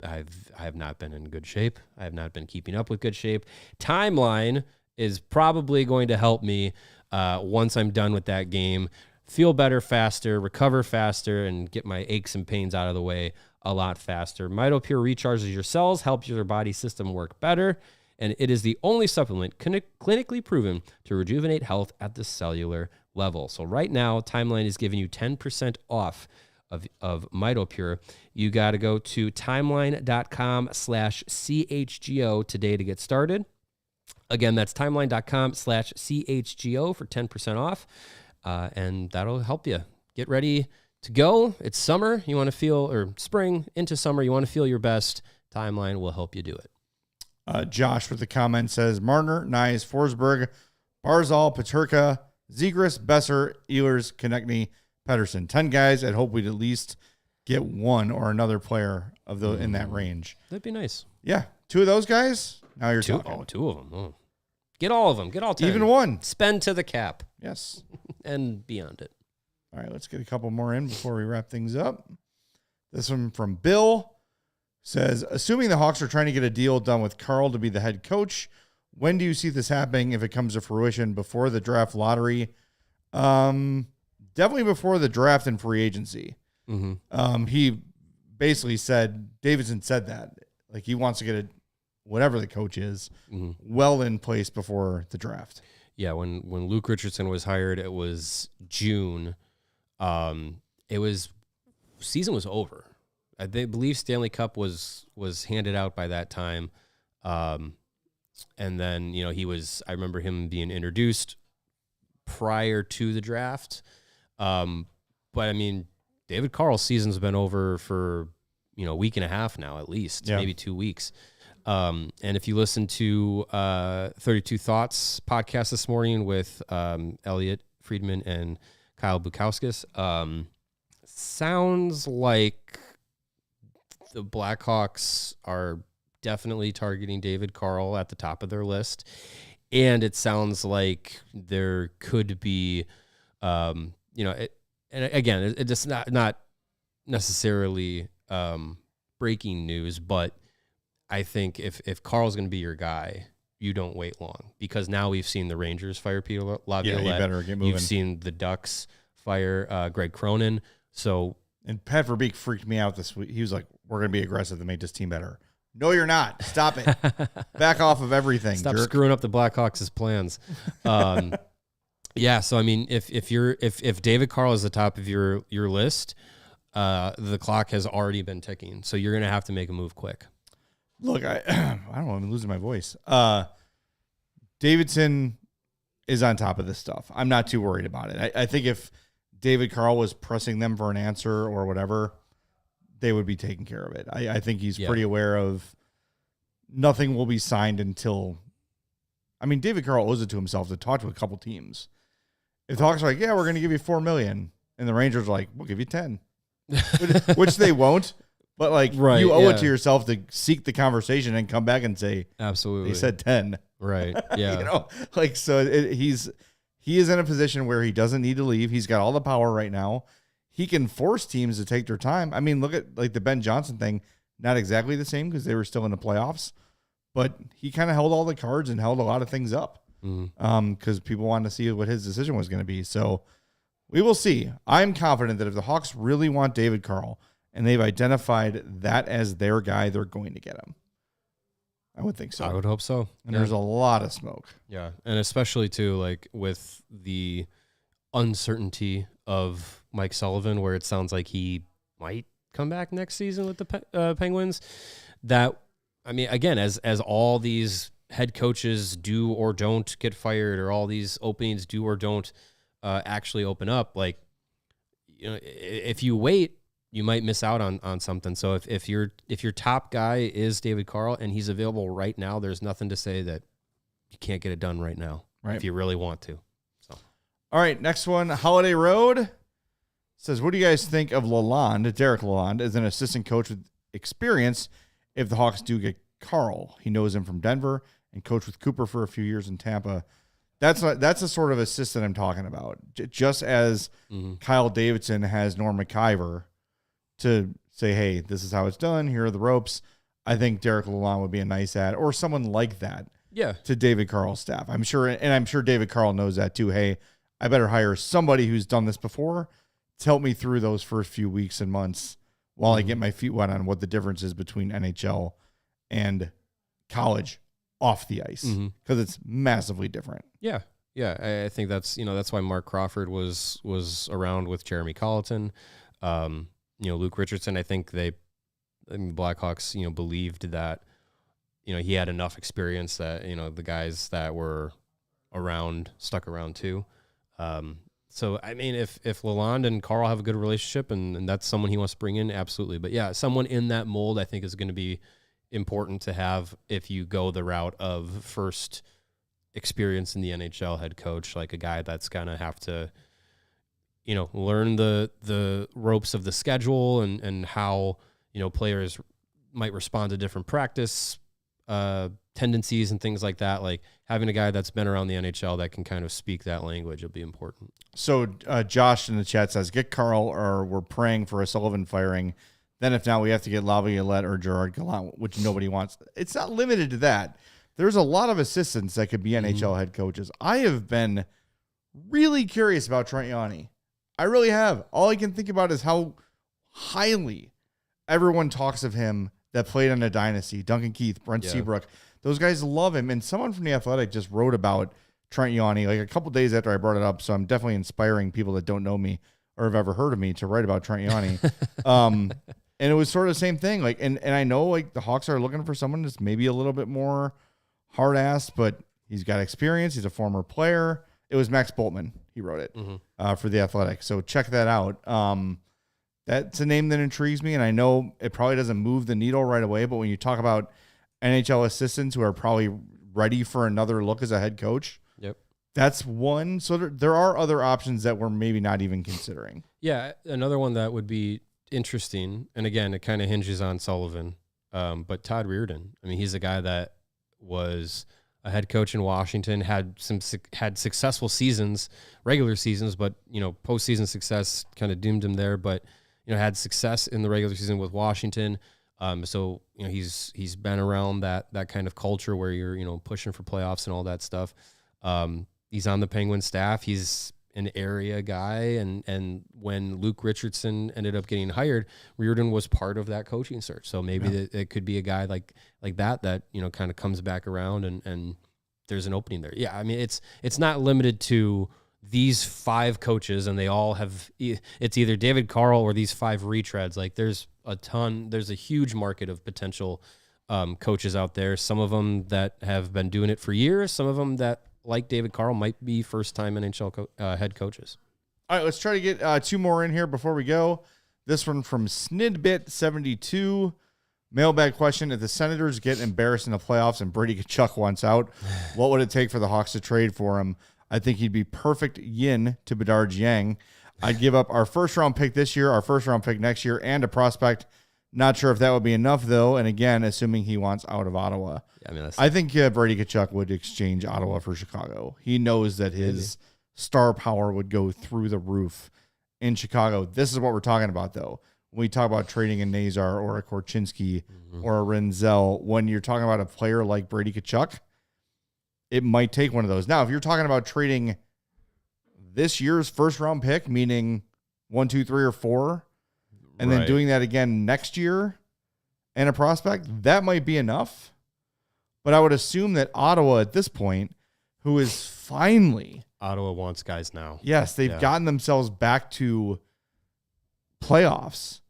have not been in good shape. I have not been keeping up with good shape. Timeline is probably going to help me once I'm done with that game feel better faster, recover faster, and get my aches and pains out of the way a lot faster. MitoPure recharges your cells, helps your body system work better, and it is the only supplement clinically proven to rejuvenate health at the cellular level. So right now, Timeline is giving you 10% off of MitoPure. You got to go to timeline.com/CHGO today to get started. Again, that's timeline.com/CHGO for 10% off, and that'll help you get ready to go. It's summer. You want to feel, or spring into summer, you want to feel your best. Timeline will help you do it. Josh with the comment says, Marner, Nyes, Forsberg, Barzal, Paterka, Zegras, Besser, Ehlers, Konechny, Pedersen. 10 guys. I'd hope we'd at least get one or another player of the in that range. That'd be nice. Yeah. 2 of those guys. Now you're talking. Oh, 2 of them. Oh. Get all of them. Get all 10. Even one. Spend to the cap. Yes. And beyond it. All right, let's get a couple more in before we wrap things up. This one from Bill says, assuming the Hawks are trying to get a deal done with Carle to be the head coach, when do you see this happening if it comes to fruition? Before the draft lottery? Definitely before the draft and free agency. Mm-hmm. He basically said, Davidson said that. Like he wants to get whatever the coach is, well in place before the draft. Yeah, when Luke Richardson was hired, it was June. Season was over. I believe Stanley Cup was handed out by that time. And then, I remember him being introduced prior to the draft. But I mean, David Carle's season's been over for, a week and a half now, at least, maybe 2 weeks. And if you listen to 32 Thoughts podcast this morning with Elliot Friedman and Kyle Bukowskis, sounds like the Blackhawks are definitely targeting David Carle at the top of their list. And it sounds like there could be, and again, it's just not necessarily breaking news, but I think if Carl's going to be your guy, you don't wait long, because now we've seen the Rangers fire Peter Laviolette. Yeah, you better get moving. You've seen the Ducks fire Greg Cronin. And Pat Verbeek freaked me out this week. He was like, we're going to be aggressive to make this team better. No, you're not. Stop it. Back off of everything. Stop jerk. Screwing up the Blackhawks' plans. Yeah, so I mean, if David Carle is the top of your list, the clock has already been ticking. So you're going to have to make a move quick. Look, I don't know. I'm losing my voice. Davidson is on top of this stuff. I'm not too worried about it. I think if David Carle was pressing them for an answer or whatever, they would be taking care of it. I think he's pretty aware of nothing will be signed until. I mean, David Carle owes it to himself to talk to a couple teams If the Hawks are like, yeah, we're going to give you $4 million, and the Rangers are like, we'll give you 10, which they won't. But like, you owe it to yourself to seek the conversation and come back and say, absolutely, they said 10. Right. Yeah. He is in a position where he doesn't need to leave. He's got all the power right now. He can force teams to take their time. I mean, look at like the Ben Johnson thing. Not exactly the same because they were still in the playoffs, but he kind of held all the cards and held a lot of things up because people wanted to see what his decision was going to be. So we will see. I'm confident that if the Hawks really want David Carle and they've identified that as their guy, they're going to get him. I would think so. I would hope so. And there's a lot of smoke. Yeah. And especially too, like with the uncertainty of Mike Sullivan, where it sounds like he might come back next season with the Penguins. That, I mean, again, as all these head coaches do or don't get fired, or all these openings do or don't actually open up, like, you know, if you wait, you might miss out on something. So if your top guy is David Carle and he's available right now, there's nothing to say that you can't get it done right now, right? If you really want to. So, all right, next one, Holiday Road says, what do you guys think of Derek Lalonde, as an assistant coach with experience if the Hawks do get Carle? He knows him from Denver and coached with Cooper for a few years in Tampa. That's the sort of assistant I'm talking about. Just as Kyle Davidson has Norm McIver to say, hey, this is how it's done, here are the ropes. I think Derek Lalonde would be a nice add, or someone like that to David Carle's staff. I'm sure David Carle knows that too. Hey, I better hire somebody who's done this before to help me through those first few weeks and months while I get my feet wet on what the difference is between NHL and college off the ice, because it's massively different. Yeah. I think that's why Mark Crawford was around with Jeremy Colleton. Luke Richardson, I think the Blackhawks, believed that, he had enough experience that, the guys that were around stuck around too. So, I mean, if Lalonde and Carle have a good relationship and that's someone he wants to bring in, absolutely. But yeah, someone in that mold, I think, is going to be important to have if you go the route of first experience in the NHL head coach, like a guy that's going to have to, learn the ropes of the schedule and how, players might respond to different practice tendencies and things like that. Like having a guy that's been around the NHL that can kind of speak that language will be important. So Josh in the chat says, get Carle, or we're praying for a Sullivan firing. Then if not, we have to get Laviolette or Gerard Gallant, which nobody wants. It's not limited to that. There's a lot of assistants that could be NHL head coaches. I have been really curious about Trent Yawney. I really have. All I can think about is how highly everyone talks of him that played on a dynasty. Duncan Keith, Brent Seabrook. Those guys love him. And someone from The Athletic just wrote about Trent Yawney like a couple days after I brought it up. So I'm definitely inspiring people that don't know me or have ever heard of me to write about Trent Yawney. And it was sort of the same thing. Like, and I know like the Hawks are looking for someone that's maybe a little bit more hard-ass, but he's got experience. He's a former player. It was Max Boltman. He wrote it for The Athletic. So check that out. That's a name that intrigues me, and I know it probably doesn't move the needle right away, but when you talk about NHL assistants who are probably ready for another look as a head coach, that's one. So there are other options that we're maybe not even considering. Yeah, another one that would be interesting, and again, it kind of hinges on Sullivan, but Todd Reardon. I mean, he's a guy that was a head coach in Washington, had successful seasons, regular seasons, but postseason success kind of doomed him there. But had success in the regular season with Washington. So he's been around that kind of culture where you're pushing for playoffs and all that stuff. He's on the Penguin staff. He's an area guy, and when Luke Richardson ended up getting hired, Reardon was part of that coaching search. So maybe it could be a guy like that kind of comes back around and there's an opening there. Yeah, I mean it's not limited to these 5 coaches, and they all have. It's either David Carle or these 5 retreads. Like there's a huge market of potential coaches out there. Some of them that have been doing it for years. Some of them that, like David Carle, might be first-time NHL head coaches. All right, let's try to get 2 more in here before we go. This one from Snidbit72. Mailbag question: if the Senators get embarrassed in the playoffs and Brady Tkachuk wants out, what would it take for the Hawks to trade for him? I think he'd be perfect yin to Bedard's yang. I'd give up our first-round pick this year, our first-round pick next year, and a prospect. Not sure if that would be enough, though. And again, assuming he wants out of Ottawa. Yeah, I think Brady Tkachuk would exchange Ottawa for Chicago. He knows that his star power would go through the roof in Chicago. This is what we're talking about, though. When we talk about trading a Nazar or a Korchinski or a Renzel, when you're talking about a player like Brady Tkachuk, it might take one of those. Now, if you're talking about trading this year's first-round pick, meaning 1, 2, 3, or 4, and then doing that again next year and a prospect, that might be enough. But I would assume that Ottawa at this point, who is finally... Ottawa wants guys now. Yes, they've gotten themselves back to playoffs.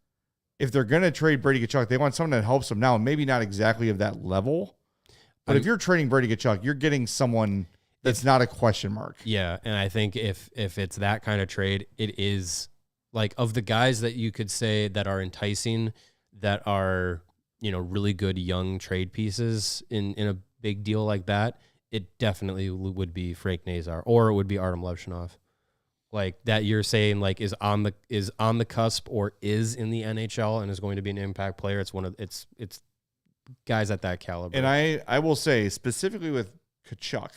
If they're going to trade Brady Tkachuk, they want someone that helps them now. Maybe not exactly of that level. But if you're trading Brady Tkachuk, you're getting someone that's not a question mark. Yeah, and I think if it's that kind of trade, it is like of the guys that you could say that are enticing, that are, really good young trade pieces in a big deal like that, it definitely would be Frank Nazar, or it would be Artem Levshinov. Like that you're saying like is on the cusp or is in the NHL and is going to be an impact player. It's guys at that caliber. And I will say specifically with Tkachuk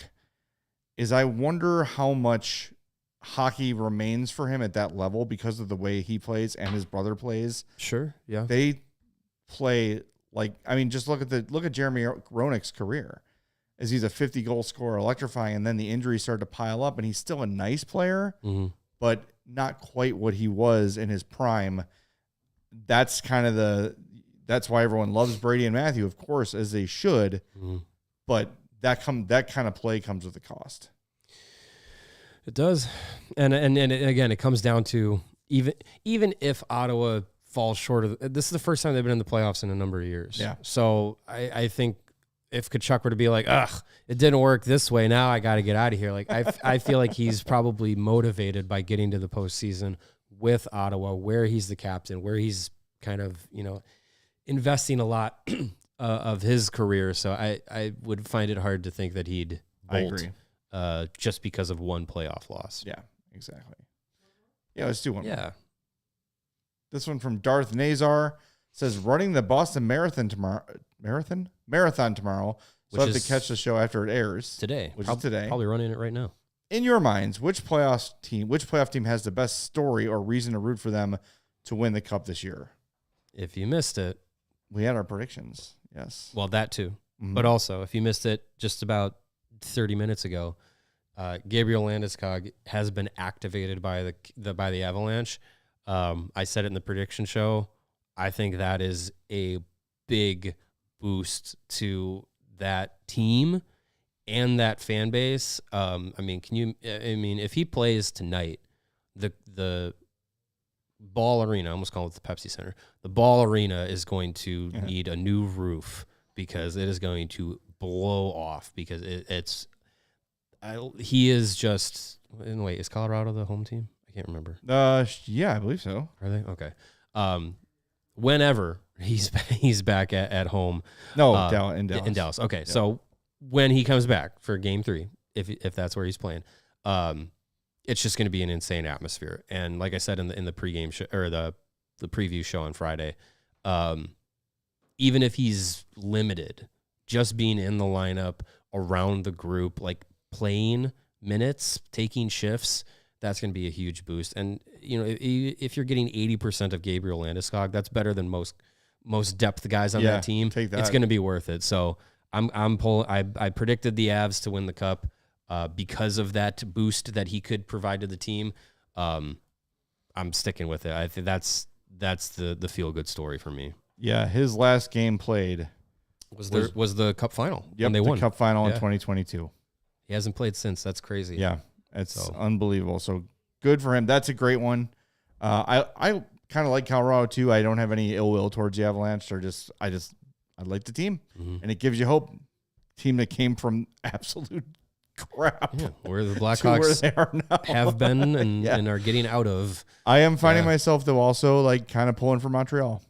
is I wonder how much hockey remains for him at that level because of the way he plays and his brother plays. Sure. Yeah. They play just look at Jeremy Roenick's career. As he's a 50-goal scorer, electrifying, and then the injuries start to pile up, and he's still a nice player, but not quite what he was in his prime. That's that's why everyone loves Brady and Matthew, of course, as they should. But that kind of play comes with a cost. It does, and again, it comes down to even if Ottawa falls short of this is the first time they've been in the playoffs in a number of years. Yeah. So I think. If Tkachuk were to be like, it didn't work this way, now I got to get out of here. Like I feel like he's probably motivated by getting to the postseason with Ottawa, where he's the captain, where he's kind of investing a lot of his career. So I would find it hard to think that he'd bolt, I agree. Just because of one playoff loss. Yeah, exactly. Yeah, let's do one. Yeah. This one from Darth Nazar says running the Boston Marathon tomorrow. So I have to catch the show after it airs today. Which is today. Probably running it right now. In your minds, which playoff team has the best story or reason to root for them to win the cup this year? If you missed it, we had our predictions. Yes. Well, that too. But also, if you missed it just about 30 minutes ago, Gabriel Landeskog has been activated by the Avalanche. I said it in the prediction show. I think that is a big boost to that team and that fan base. If he plays tonight, the Ball Arena, I almost call it the Pepsi Center, the Ball Arena is going to need a new roof because it is going to blow off because he is just, wait, is Colorado the home team? I can't remember. Yeah, I believe so. Are they? Okay. Whenever he's back at home. No, in Dallas. In Dallas. Okay, so when he comes back for Game 3, if that's where he's playing, it's just going to be an insane atmosphere. And like I said in the pregame show or the preview show on Friday, even if he's limited, just being in the lineup around the group, like playing minutes, taking shifts, that's going to be a huge boost. And, if you're getting 80% of Gabriel Landeskog, that's better than most depth guys on that team. Take that. It's going to be worth it. So I predicted the Avs to win the cup because of that boost that he could provide to the team. I'm sticking with it. I think that's the feel good story for me. Yeah, his last game played was the cup final. Yep, they won the cup final in 2022. He hasn't played since. That's crazy. Yeah, it's unbelievable. So good for him. That's a great one. I kind of like Colorado too. I don't have any ill will towards the Avalanche. I like the team, and it gives you hope. Team that came from absolute crap, where the Blackhawks where they are now. have been and are getting out of. I am finding myself though also like kind of pulling for Montreal.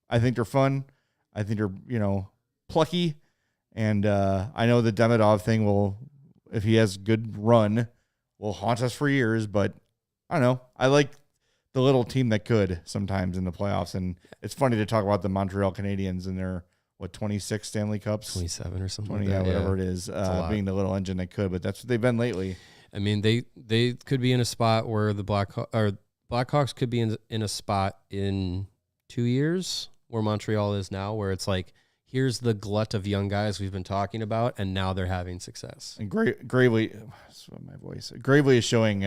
I think they're fun. I think they're plucky, and I know the Demidov thing will, if he has good run, will haunt us for years. But I don't know. I like the little team that could sometimes in the playoffs. And it's funny to talk about the Montreal Canadiens and their, 26 Stanley Cups? 27 or something 20, like that. whatever it is, being the little engine that could. But that's what they've been lately. I mean, they could be in a spot where the Blackhawks could be in a spot in 2 years where Montreal is now, where it's like, here's the glut of young guys we've been talking about, and now they're having success. And Gravely, my voice. Gravely is showing,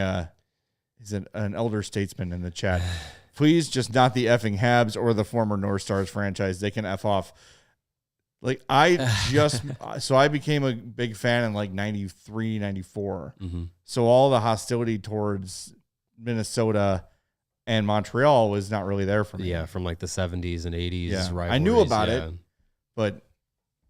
he's an elder statesman in the chat. Please, just not the effing Habs or the former North Stars franchise. They can F off. Like, so I became a big fan in like 93, 94. Mm-hmm. So all the hostility towards Minnesota and Montreal was not really there for me. Yeah, from like the 70s and 80s. Yeah. Rivalries, I knew about it, but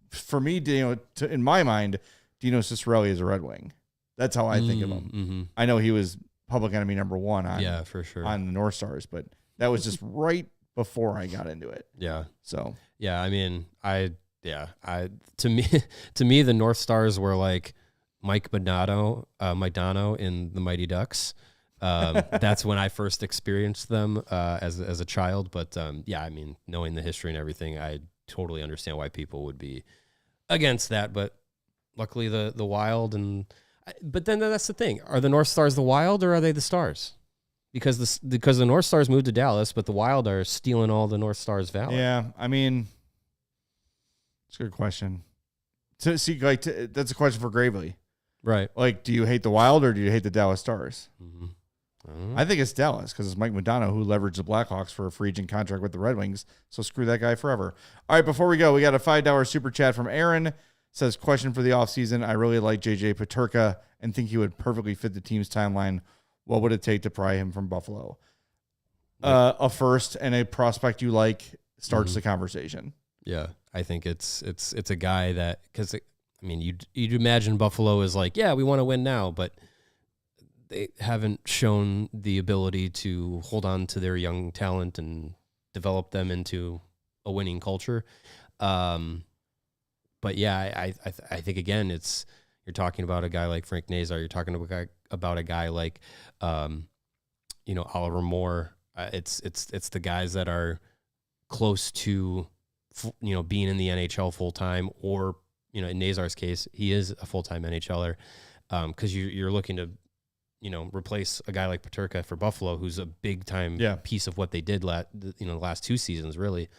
for me, in my mind, Dino Ciccarelli is a Red Wing. That's how I think of him. Mm-hmm. I know he was public enemy number one on, for sure, on the North Stars, but that was just right before I got into it. Yeah. So yeah, I mean, to me, the North Stars were like Mike Modano in the Mighty Ducks. That's when I first experienced them as a child. But yeah, I mean, knowing the history and everything, I totally understand why people would be against that. But luckily, the Wild but then that's the thing: are the North Stars the Wild or are they the Stars? Because the North Stars moved to Dallas, but the Wild are stealing all the North Stars' valor. Yeah, I mean, it's a good question. That's a question for Gravely. Right. Like, do you hate the Wild or do you hate the Dallas Stars? Mm-hmm. I think it's Dallas because it's Mike Modano who leveraged the Blackhawks for a free agent contract with the Red Wings. So screw that guy forever. All right, before we go, we got a $5 super chat from Aaron. Says, question for the offseason. I really like JJ Peterka and think he would perfectly fit the team's timeline. What would it take to pry him from Buffalo? A first and a prospect you like starts the conversation. Yeah, I think it's a guy that, because I mean, you'd imagine Buffalo is like, yeah, we want to win now, but they haven't shown the ability to hold on to their young talent and develop them into a winning culture. But yeah, I think again, you're talking about a guy like Frank Nazar. You're talking about a guy like, Oliver Moore. It's the guys that are close to, being in the NHL full time, or in Nazar's case, he is a full time NHLer. Because you're looking to, replace a guy like Peterka for Buffalo, who's a big time piece of what they did the last 2 seasons, really.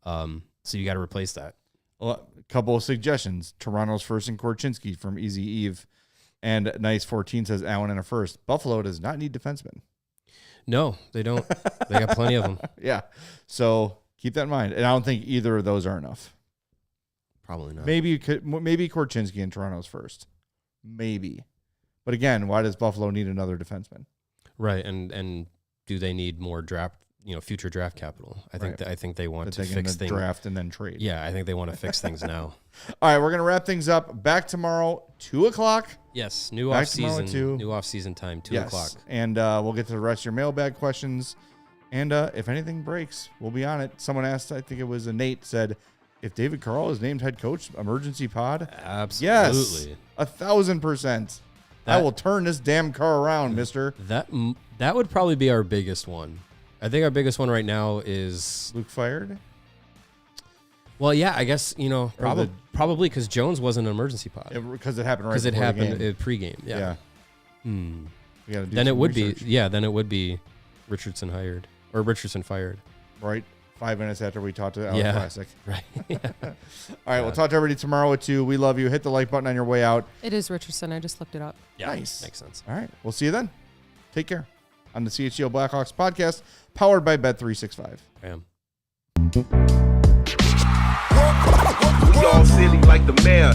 So you got to replace that. Well, a couple of suggestions. Toronto's first and Korchinski from Easy Eve. And Nice14 says Allen in a first. Buffalo does not need defensemen. No, they don't. They got plenty of them. Yeah. So keep that in mind. And I don't think either of those are enough. Probably not. Maybe Korchinski in Toronto's first. Maybe. But again, why does Buffalo need another defenseman? Right. And do they need more future draft capital? I think they want to fix things. Draft and then trade. Yeah, I think they want to fix things now. All right, we're going to wrap things up. Back tomorrow, 2:00. Yes, new off season time, 2:00. And we'll get to the rest of your mailbag questions. And if anything breaks, we'll be on it. Someone asked, I think it was Nate, said, if David Carle is named head coach, emergency pod? Absolutely. Yes, 1,000%. I will turn this damn car around, mister. That would probably be our biggest one. I think our biggest one right now is Luke fired. Well, yeah, I guess probably because Jones wasn't an emergency pod because it happened right because it happened at pregame. Yeah. Then it would be Then it would be Richardson fired. Right. 5 minutes after we talked to Alex Classic. Right. All right. We'll talk to everybody tomorrow at 2. We love you. Hit the like button on your way out. It is Richardson. I just looked it up. Yeah, nice. Makes sense. All right. We'll see you then. Take care. On the CHGO Blackhawks podcast, powered by Bet365. Bam. We all silly like the mayor.